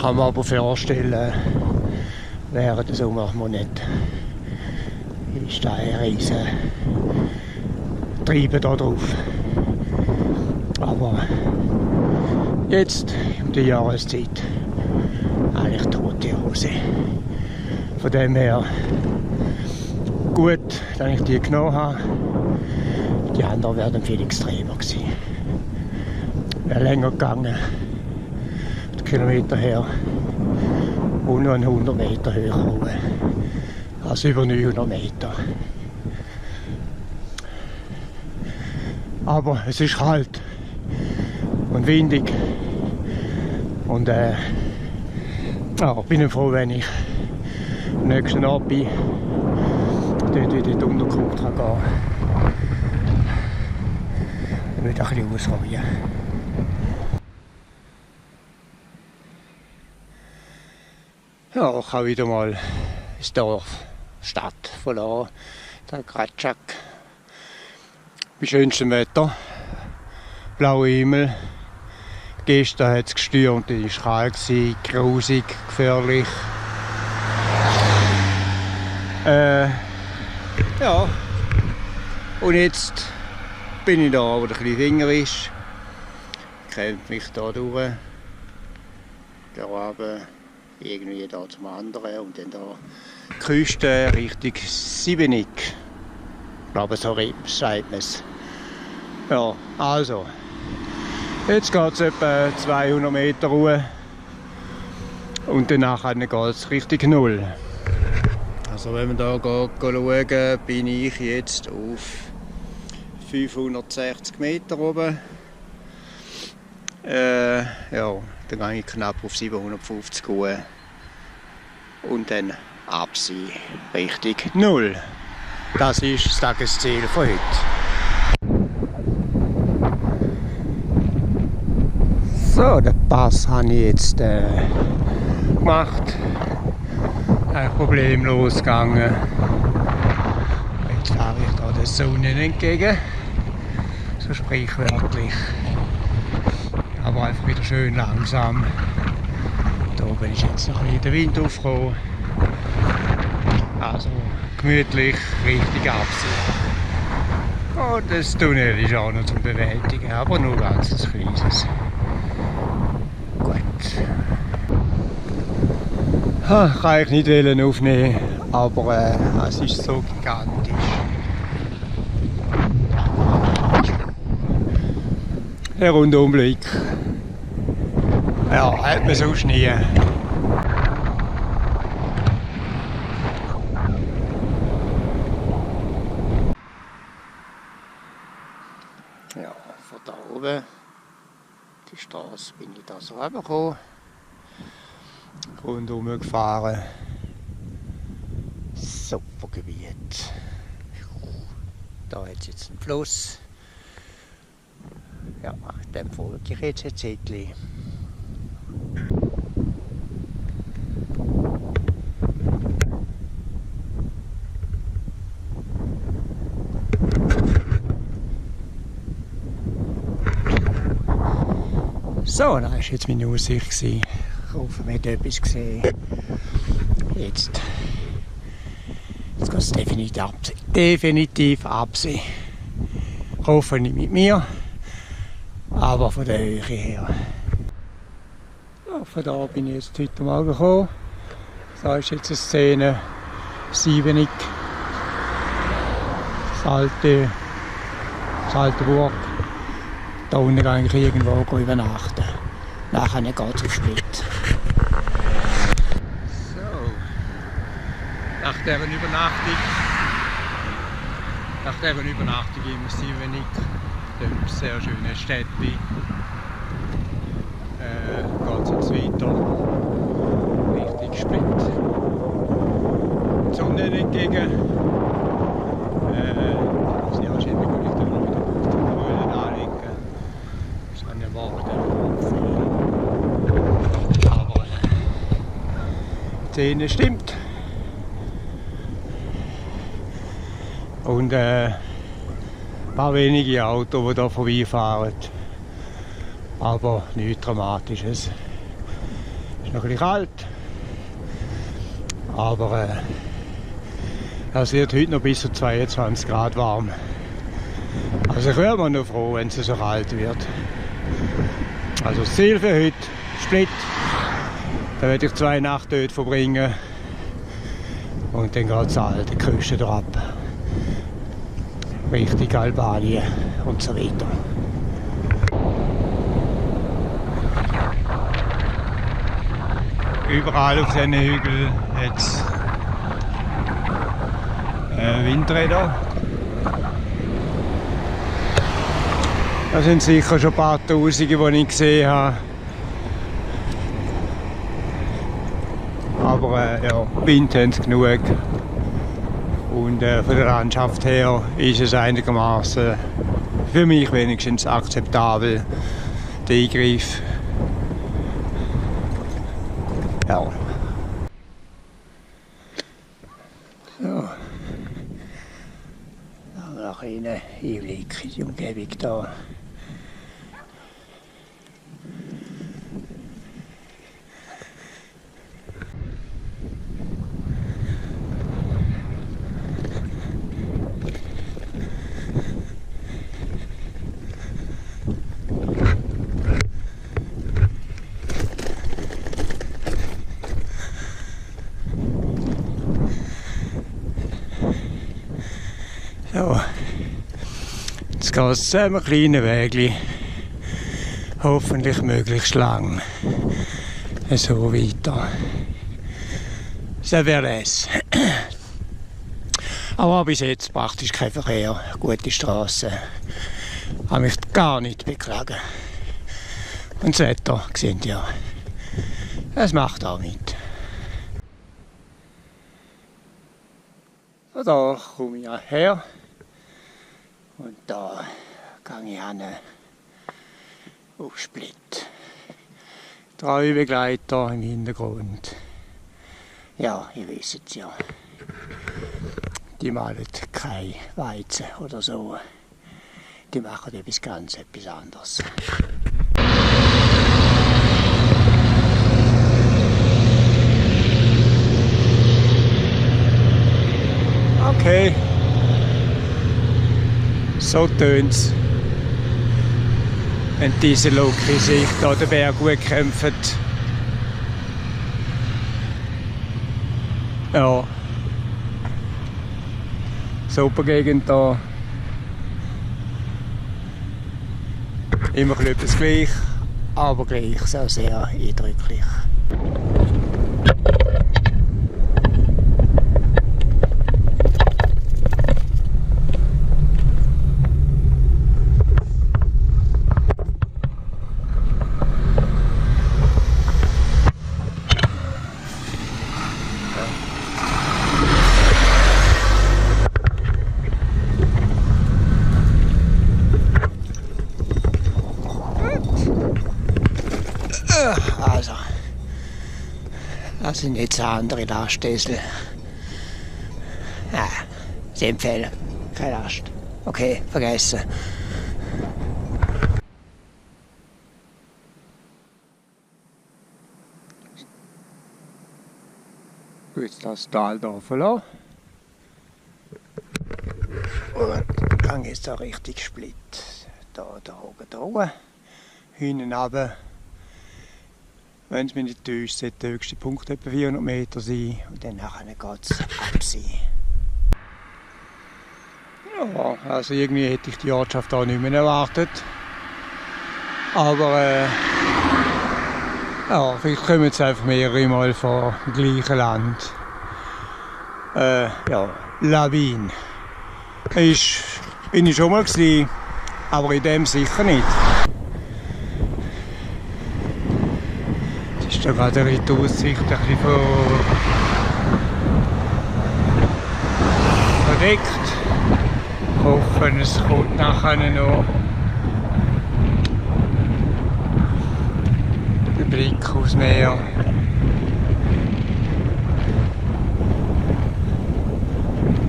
Kann man aber vorstellen, während des Sommermonats ist da ein riesen Treiben da drauf. Aber jetzt, in der Jahreszeit, eigentlich tote Hose. Von dem her gut, dass ich die genommen habe. Die anderen wären viel extremer gewesen. Wäre länger gegangen, die Kilometer her, und noch 100 Meter höher hoch. Also über 900 Meter. Aber es ist kalt und windig. Und ja, bin froh, wenn ich am nächsten Abend dort wieder in die Unterkunft gehen kann. Ich will ein bisschen ausruhen. Ja, ich habe wieder mal das Dorf, Stadt verlassen, der Gratschak. Bei schönstem Wetter, blauer Himmel. Gestern hat es gestürmt, es war kalt, grusig, gefährlich. Ja, und jetzt bin ich da, wo der kleine Finger ist. Ich kämpfe mich da durch. Da oben, irgendwie da zum anderen und dann da die Küste Richtung Siebenig. Ich glaube, so sagt man es. Ja, also, Jetzt geht es etwa 200 Meter Ruhe und danach geht es Richtung Null. Also wenn wir hier schauen, bin ich jetzt auf 560 Meter oben. Ja, dann gehe ich knapp auf 750 hoch und dann abziehen Richtung Null. Das ist das Tagesziel von heute. So, den Pass habe ich jetzt gemacht. Problemlos gegangen. Jetzt fahre ich da der Sonne entgegen. So sprichwörtlich. Aber einfach wieder schön langsam. Da oben ist jetzt noch ein bisschen der Wind aufgekommen. Also gemütlich, richtig abziehen. Und das Tunnel ist auch noch zum Bewältigen, aber nur ganz kleines. Gut. Kann ich nicht aufnehmen, aber es ist so gigantisch. Der Rundumblick. Ja, hat man sonst nie. Ja, von da oben, die Straße, bin ich da so runtergekommen. Rundum gefahren. Super Gebiet. Da hat es jetzt einen Fluss. Ja, dem folge ich jetzt ein Zeitchen. So, das war jetzt meine Aussicht. Ich hoffe, man hat etwas gesehen. Jetzt geht es definitiv absehen. Ich hoffe nicht mit mir, aber von der Höhe her. Ja, von da bin ich jetzt heute Morgen gekommen. Da ist jetzt eine Szene, Siebenig, das alte Burg. Da unten gehe ich irgendwo übernachten. Nachher geht es auf Split. So, nach dieser Übernachtung im Siebenig, dem sehr schönen Städtchen, geht es jetzt weiter Richtung Split. Die Sonne entgegen. Sehr schön, wie kann ich da noch wieder auf die Mühle anlegen. Das kann ja warten. Aber die Szene stimmt. Und ein paar wenige Autos, die hier vorbeifahren. Aber nichts Dramatisches. Es ist noch ein bisschen kalt. Aber es wird heute noch bis zu 22 Grad warm. Also ich wäre noch froh, wenn es so kalt wird. Also das Ziel für heute, Split. Da werde ich 2 Nächte dort verbringen. Und dann geht es an die Küste ab. Richtung Albanien und so weiter. Überall auf diesen Hügeln hat es Windräder. Das sind sicher schon ein paar Tausende, die ich gesehen habe. Aber ja, Wind haben sie genug. Und von der Landschaft her ist es einigermaßen, für mich wenigstens, akzeptabel, der Eingriff. Ja. So. Nach innen Einblick in die Umgebung hier. So, jetzt geht es einen kleinen Weg hoffentlich möglichst lang so weiter. Ça wäre es. Aber bis jetzt praktisch kein Verkehr, gute Straßen. Ich habe mich gar nicht beklagen. Und das Wetter, seht ihr, es macht auch mit. Von da komme ich her und da gehe ich hin auf Split. Trauebegleiter im Hintergrund. Ja, ihr wisst es ja. Die malen kein Weizen oder so. Die machen etwas anderes. Okay. So tönt's. Wenn diese Loki sich da den Berg gut kämpfen. Ja. Super Gegend da. Immer etwas gleich, aber gleich sehr, sehr eindrücklich. Also, das sind jetzt andere Lastesel. Ah, sie empfehlen, keine Last. Okay, vergessen. Jetzt das Tal hier verlassen. Und dann ist da richtig Split. Da oben drüber. Hinten runter. Wenn es mich nicht täuscht, sollte der höchste Punkt etwa 400 Meter sein und dann geht es absehen. Ja, also irgendwie hätte ich die Ortschaft hier nicht mehr erwartet. Aber ja, vielleicht kommen jetzt einfach mehrere Mal vor im gleichen Land. Ja, Lawine. Bin ich schon mal gewesen, aber in dem sicher nicht. Da gerade die Aussicht ein bisschen verdeckt. Ich hoffe, es kommt nachher noch der Blick aufs Meer.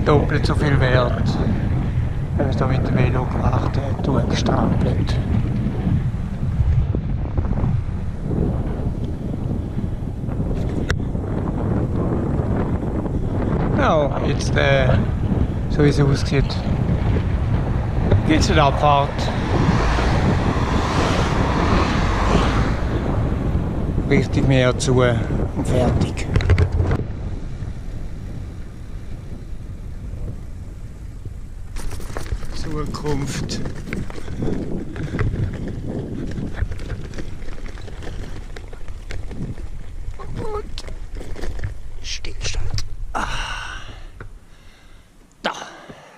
Doppelt so viel wert, wenn man es da mit dem Velo gemacht hat und gestrampelt. Ja, jetzt, so wie es aussieht, geht es in der Abfahrt. Richtig Meer zu und fertig. Zukunft. Und Stillstand.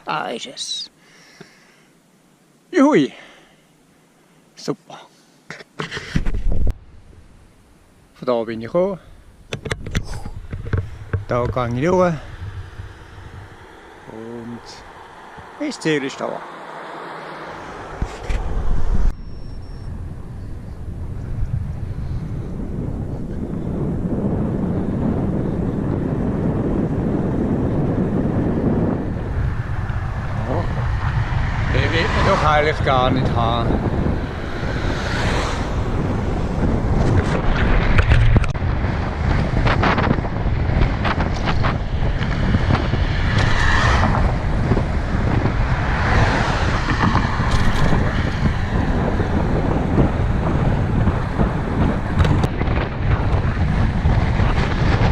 Da ist es. Juhui. Super. Von da bin ich gekommen. Da gehe ich durch. Und das Ziel ist da. Doch eigentlich gar nicht haben.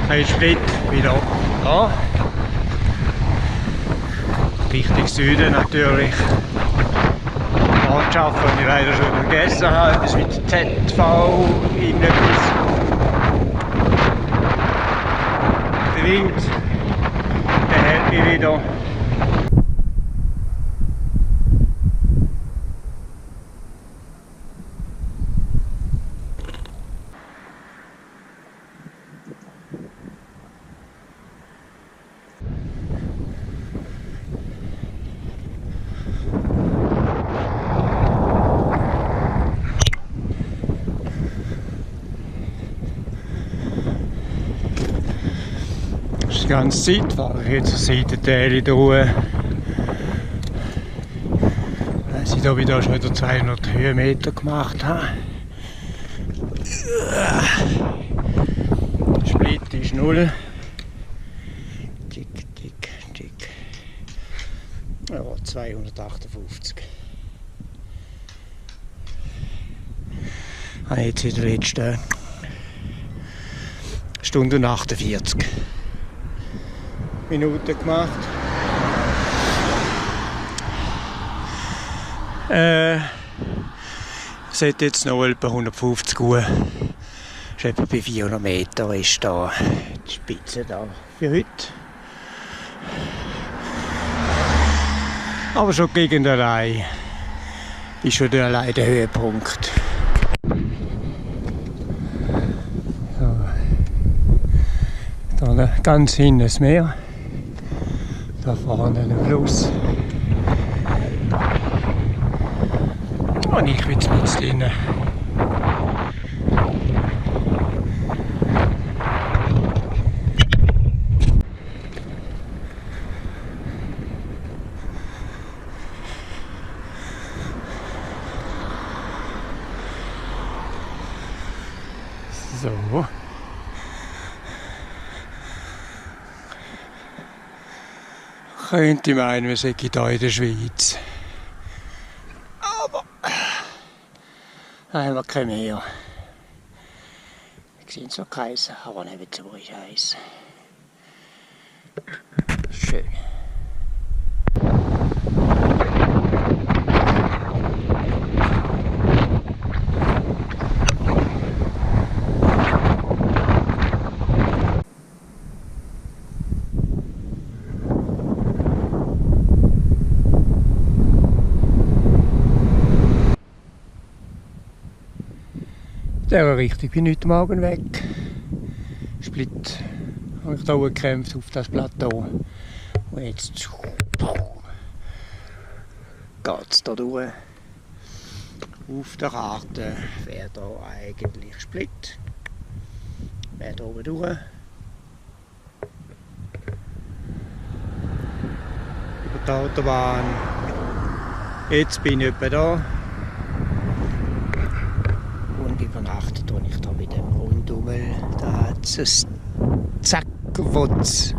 Ein Schritt wieder da. Richtung Süden natürlich. Landschaft, die ich leider schon vergessen habe. Etwas mit ZV, irgendetwas. Der Wind, der hält mich wieder. Die ganze Zeit fahre ich jetzt ein Seitental in der Ruhe. Weil ich da wieder schon wieder 200 Höhenmeter gemacht habe. Der Split ist 0. Tick, tick, tick. Ja, 258. Habe ich jetzt in der letzten Stunde und 48 Minuten gemacht. Es hat jetzt noch etwa 150 Uhr. Ist etwa bei 400 Meter ist da die Spitze da für heute. Aber schon gegen allein ist schon allein der Höhepunkt. So. Da ganz hinten das Meer. Da vorne ein Fluss. Und ich bin jetzt mit drinnen. So. Könnte meinen, wir sind hier in der Schweiz. Aber da haben wir kein Meer. Wir sehen zwar keins, aber nicht so ist heiß. Schön. In dieser Richtung bin ich heute Morgen weg. Split habe ich da gekämpft auf das Plateau. Und jetzt geht es da durch. Auf der Karte wäre da eigentlich Split. Wäre da oben durch. Über die Autobahn. Jetzt bin ich etwa da. Übernachtet und ich da bei dem Rundumel, da hat es ein Zackwotz.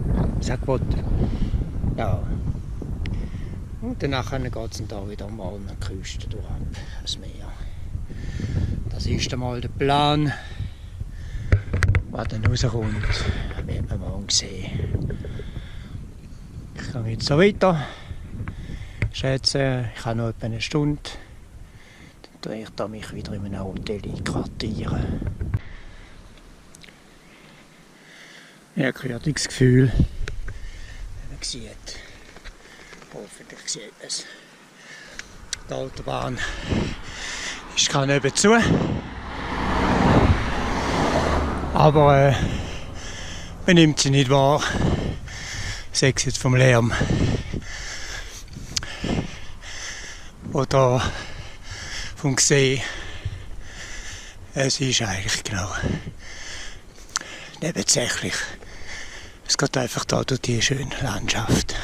Ja. Und danach geht es da wieder mal an der Küste durch das Meer. Das ist einmal der Plan. Was dann rauskommt, werden wir morgen sehen. Ich gehe jetzt so weiter. Ich schätze, ich habe noch etwa eine Stunde. Ich da mich wieder in einem Hotel einquartieren. Merkwürdiges Gefühl. Man sieht, hoffentlich sieht man es. Die Autobahn ist gerade nebenzu. Aber man nimmt sie nicht wahr. Sei es jetzt vom Lärm. Oder vom Gesehen. Es ist eigentlich genau nebensächlich. Es geht einfach da durch die schöne Landschaft.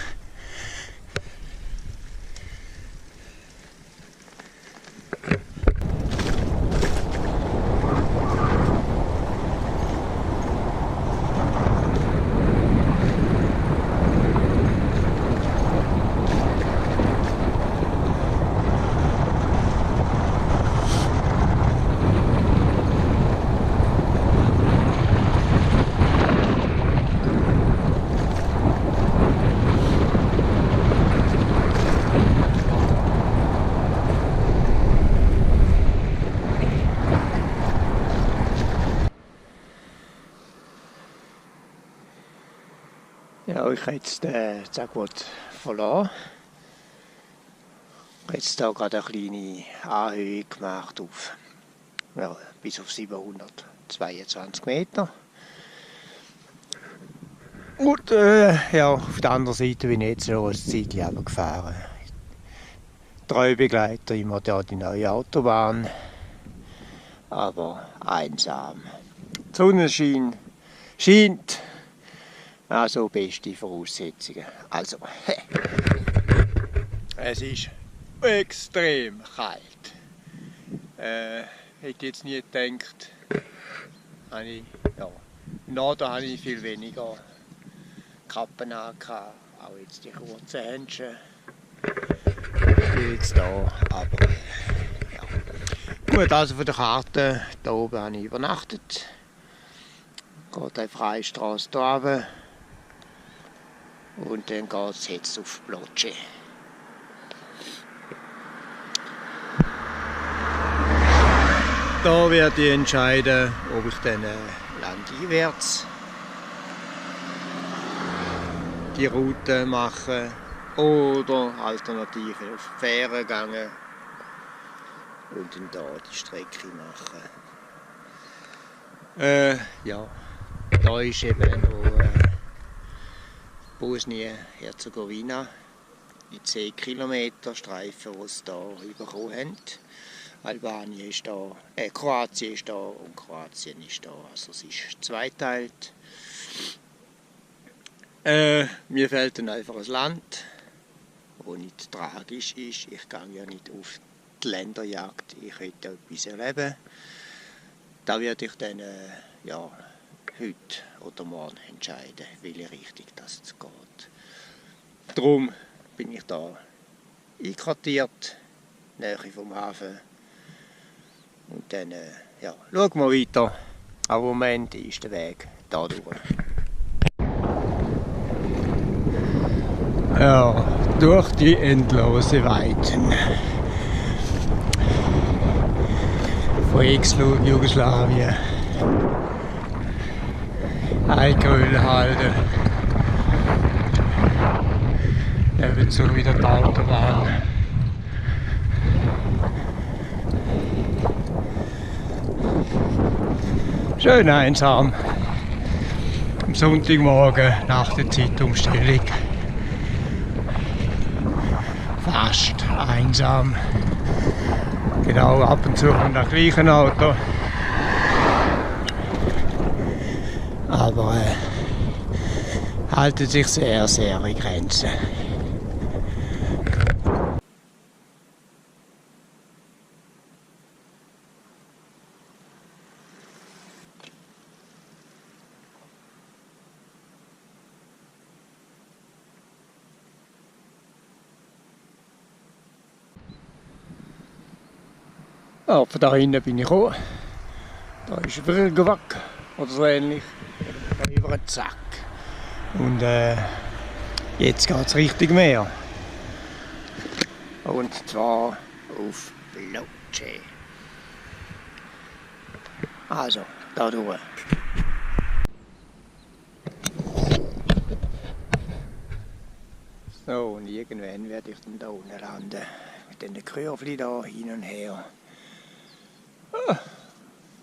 ich habe jetzt Zagwort verloren. Ich habe jetzt hier gerade eine kleine Anhöhe gemacht auf, ja, bis auf 722 Meter. Und ja, auf der anderen Seite bin ich jetzt schon ein Zeitchen runtergefahren. Treu Begleiter immer da die neue Autobahn, aber einsam. Die Sonne scheint, also beste Voraussetzungen. Also, es ist extrem kalt. Hätte jetzt nie gedacht, im Norden habe ich viel weniger Kappen an, auch jetzt die kurzen Händchen. Jetzt da, aber ja. Gut, also von der Karte, da oben habe ich übernachtet. Geht eine freie Straße da runter. Und dann geht es jetzt auf Ploče. Da werde ich entscheiden, ob ich dann landeinwärts die Route mache oder alternativ auf die Fähre gehen und dann da die Strecke machen. Ja, da ist eben noch Bosnien-Herzegowina, die 10 Kilometer Streifen, die sie hier bekommen haben. Albanien ist da, Kroatien ist da und Kroatien ist da, also es ist zweiteilt. Mir fehlt dann einfach ein Land, das nicht tragisch ist. Ich gehe ja nicht auf die Länderjagd, ich möchte etwas erleben. Da werde ich dann ja, heute oder morgen entscheiden, welche Richtung das geht. Darum bin ich da einquartiert, nähe vom Hafen. Und dann ja, schauen wir weiter. Aber im Moment ist der Weg da durch. Ja, durch die endlose Weiten. Von Ex-Jugoslawien. Heikölhalde. Nebenzu wieder die Autobahn. Schön einsam. Am Sonntagmorgen nach der Zeitumstellung. Fast einsam. Genau, ab und zu kommt das gleiche Auto. Aber halten sich sehr, sehr in Grenzen. Ja, von da hinten bin ich gekommen. Da ist ein Würgewack oder so ähnlich. Über einen Zack. Und jetzt geht es Richtung Meer. Und zwar auf Ploče. Also, da durch. So, und irgendwann werde ich dann da unten landen. Mit den Kurven da hin und her.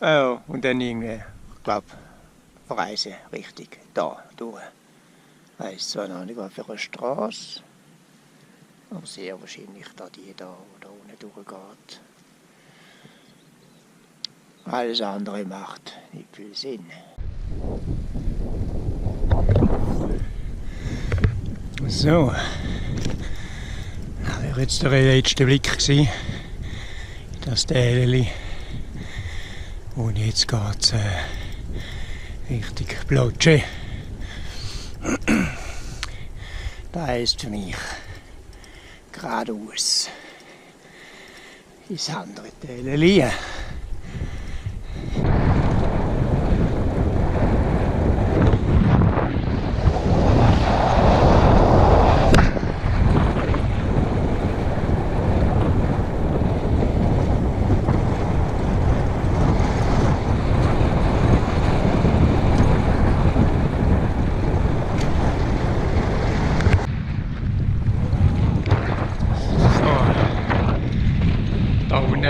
Ja, und dann irgendwie, ich glaube, verreisen richtig da durch. Ich weiss zwar noch nicht, was für eine Straße, aber sehr wahrscheinlich die da unten durchgeht. Alles andere macht nicht viel Sinn. So, das war jetzt der letzte Blick gewesen, das Täleli. Und jetzt geht es Richtung Ploče. Das heisst für mich geradeaus ins andere Täleli.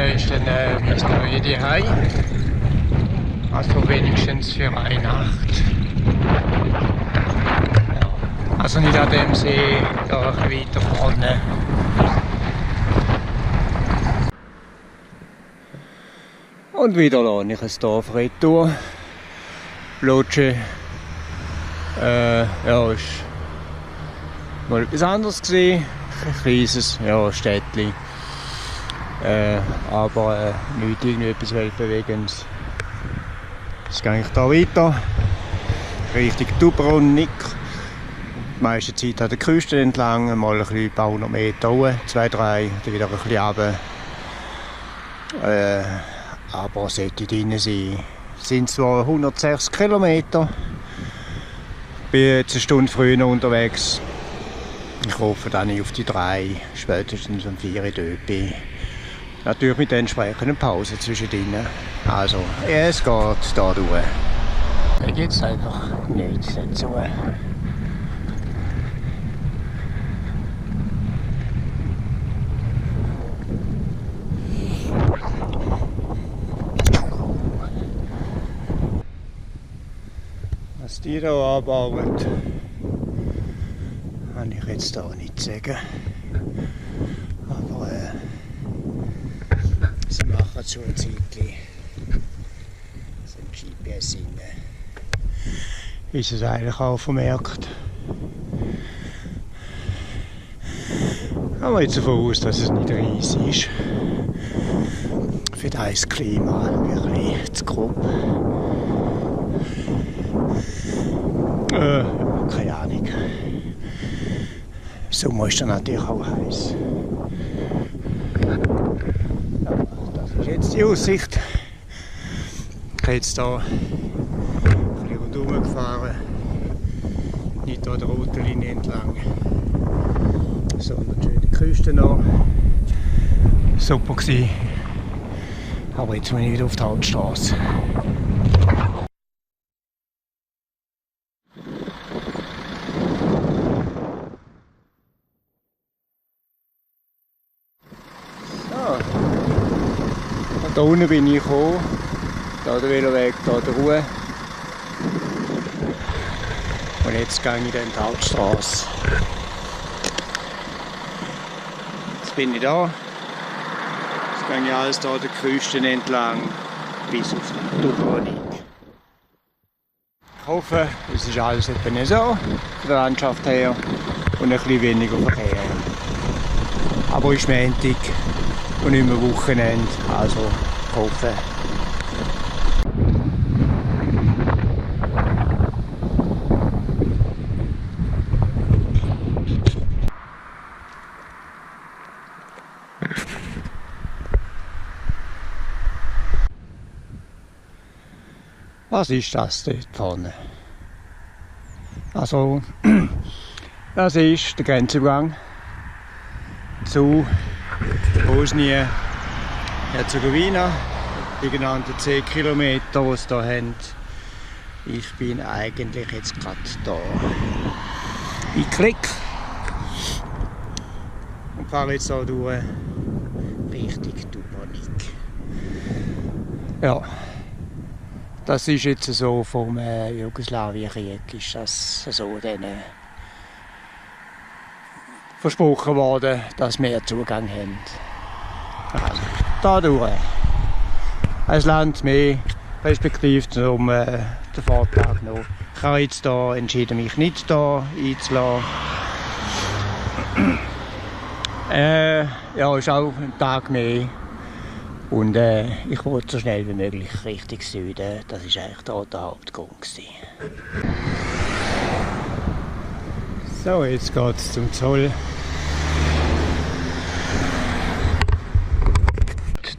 hinten ist dann mein neues Zuhause. Also wenigstens für eine Nacht. Ja. Also nicht an dem See, da ein bisschen weiter vorne. Und wieder lohne ich ein Dorf retour. Lotsche. Ja, ist mal etwas anderes gesehen. Ein kleines Städtchen. Aber nicht irgendetwas Weltbewegendes. Jetzt gehe ich hier weiter. Richtung Dubrovnik. Die meiste Zeit an der Küste entlang. Mal ein paar hundert Meter hoch, 2, 3, dann wieder ein bisschen runter. Aber sollte drin sein. Es sind zwar 106 Kilometer. Ich bin jetzt eine Stunde früher unterwegs. Ich hoffe, dass ich auf die 3, spätestens um 4 dort bin. Natürlich mit der entsprechenden Pause zwischendrin. Also, es geht hier durch. Da geht es einfach nicht dazu. Was die hier anbauen, kann ich jetzt hier nicht sagen. Aber sie machen so ein Zeitchen. So ein GPS rein. Ist es eigentlich auch vermerkt. Aber jetzt davon aus, dass es nicht riesig ist. Für das Klima ein bisschen zu grob. Keine Ahnung. Sommer ist dann natürlich auch heiß. Ja, das ist jetzt die Aussicht. Ich bin jetzt hier ein bisschen rundherum gefahren. Nicht an der roten Linie entlang, sondern schön die Küste noch. Super gewesen. Aber jetzt bin ich wieder auf der Hauptstraße. Da unten bin ich gekommen, da der Veloweg, da der Ruhe. Und jetzt gehe ich dann die Hauptstraße. Jetzt bin ich da. Jetzt gehe ich alles hier die Küste entlang bis auf die Dubrovnik. Ich hoffe, es ist alles etwa nicht so von der Landschaft her und ein bisschen weniger Verkehr. Aber es ist Montag und nicht mehr Wochenende, also ich hoffe. Was ist das dort vorne? Also, das ist der Grenzübergang zu Bosnien-Herzegowina, die genannten 10 Kilometer, die sie hier haben. Ich bin eigentlich jetzt gerade da. Ich klicke und fahre jetzt hier durch Richtung Dubrovnik. Ja, das ist jetzt so vom Jugoslawienkrieg, ist das so denen versprochen worden, dass wir Zugang haben. Also, da durch. Ein Land mehr, respektive zum den Vortag noch. Ich habe jetzt hier entschieden, mich nicht hier einzulassen. Ja, ist auch ein Tag mehr. Und ich wollte so schnell wie möglich Richtung Süden. Das war eigentlich der Hauptgrund gewesen. So, jetzt geht es zum Zoll.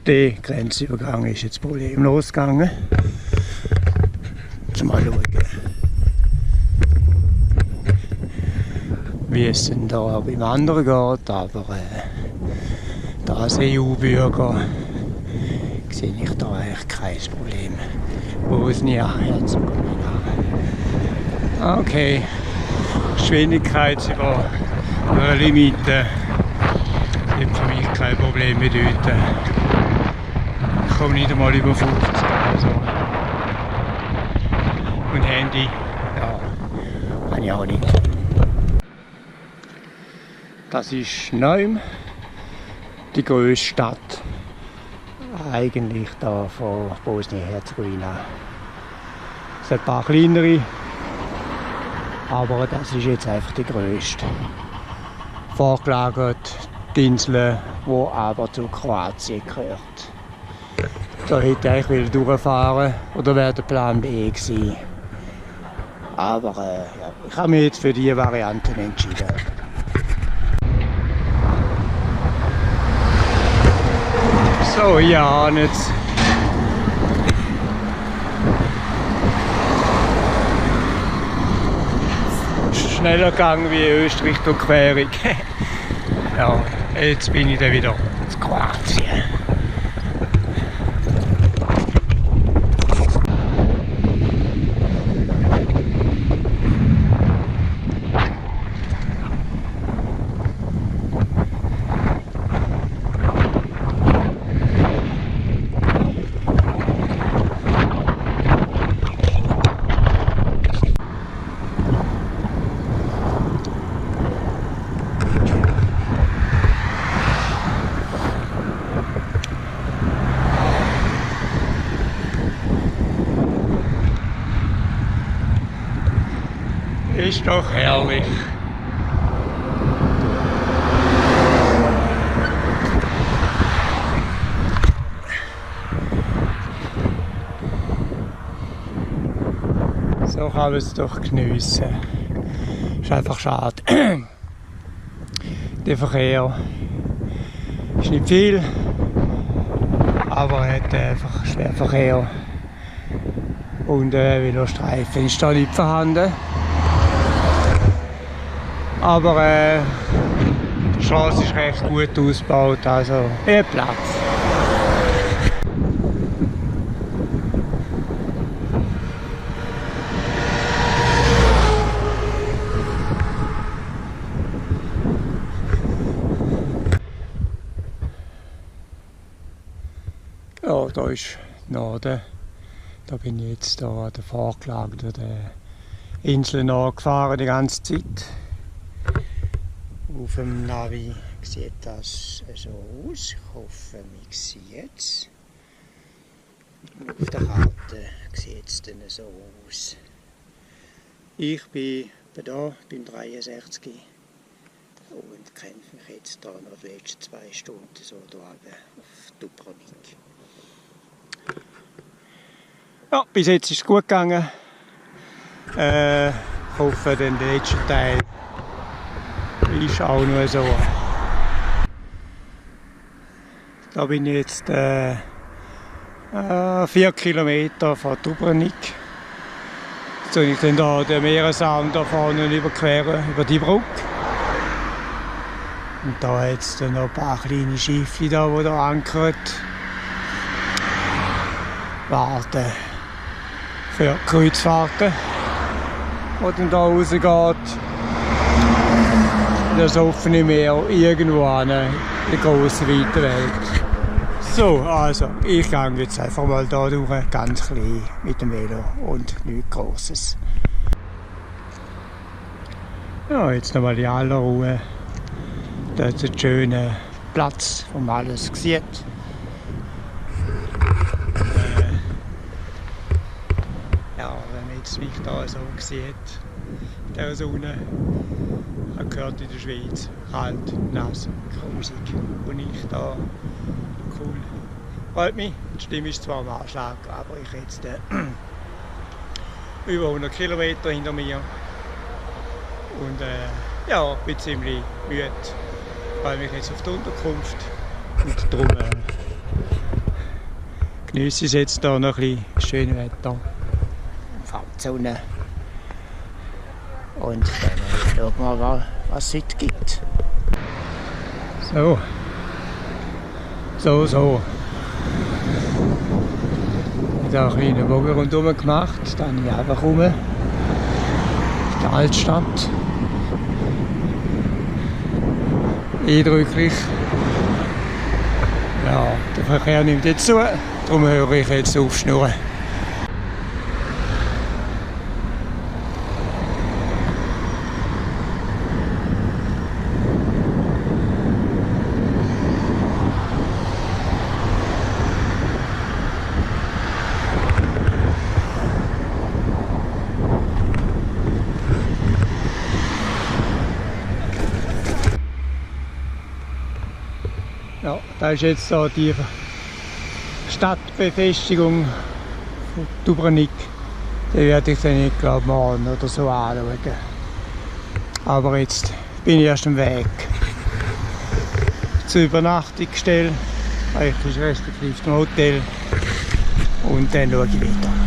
Der Grenzübergang ist jetzt problemlos gegangen. Jetzt mal schauen, wie es denn da beim anderen geht. Aber als EU-Bürger sehe ich da eigentlich kein Problem. Bosnien-Herzegowina. Okay, Geschwindigkeit über Limite wird für mich kein Problem bedeuten. komme nicht einmal über 50. Also. Und Handy, ja, habe ich auch nicht. Das ist Neum, die grösste Stadt eigentlich da von Bosnien-Herzegowina. Es sind ein paar kleinere, aber das ist jetzt einfach die grösste. Vorgelagert die Insel, die aber zu Kroatien gehört. Da hätte ich eigentlich durchfahren oder wäre der Plan B gewesen. Aber ja, ich habe mich jetzt für diese Variante entschieden. So, ja, jetzt. Schneller gegangen wie Österreich-Durchquerung. Ja, jetzt bin ich dann wieder in Kroatien. Ist doch herrlich. So kann man es doch geniessen. Ist einfach schade. Der Verkehr ist nicht viel, aber er hat einfach Schwerverkehr. Und Velostreifen ist da nicht vorhanden. Aber die Straße ist recht gut ausgebaut, also er hat Platz. Ja, da ist Norden. Da bin ich jetzt da an der vorgelagerten Insel nachgefahren die ganze Zeit. Auf dem Navi sieht das so aus. Ich hoffe, man sieht es. Auf der Karte sieht es dann so aus. Ich bin da beim 63 und kämpfe mich jetzt da noch die letzten 2 Stunden so da auf Dubrovnik. Ja, bis jetzt ist es gut gegangen. Ich hoffe, den letzten Teil ist auch nur so. Da bin ich jetzt 4 Kilometer von Dubrovnik. Jetzt soll ich dann da den Meeresarm da vorne überqueren, über die Brücke. Und da hat es dann noch ein paar kleine Schiffe da, die da ankern. Warten für Kreuzfahrten, die dann da rausgeht. Das offene Meer irgendwo in der grossen, weiten Welt. So, also, ich gehe jetzt einfach mal da durch, ganz klein mit dem Velo und nichts Grosses. Ja, jetzt nochmal in aller Ruhe. Da ist ein schöner Platz, wo man alles sieht. Ja, wenn man jetzt mich da so sieht, der Sonne, man gehört in der Schweiz, kalt, nass, grusig. Und ich da, cool. Freut mich, die Stimme ist zwar am Anschlag, aber ich habe jetzt über 100 Kilometer hinter mir. Und ja, bin ziemlich müde. Ich freue mich jetzt auf die Unterkunft. Und darum genieße ich jetzt hier noch ein bisschen schönes Wetter. Die Sonne. Und dann schauen wir mal, was es heute gibt. So. Ich habe einen kleinen Bogen rundherum gemacht. Dann bin ich einfach rum. In der Altstadt. Eindrücklich. Ja, der Verkehr nimmt jetzt zu, darum höre ich jetzt auf Schnurren. Ja, da ist jetzt so die Stadtbefestigung von Dubrovnik. Die werde ich dann nicht, glaube morgen oder so anschauen. Aber jetzt bin ich erst am Weg zur Übernachtungsstelle, respektive zum Hotel, und dann schaue ich weiter.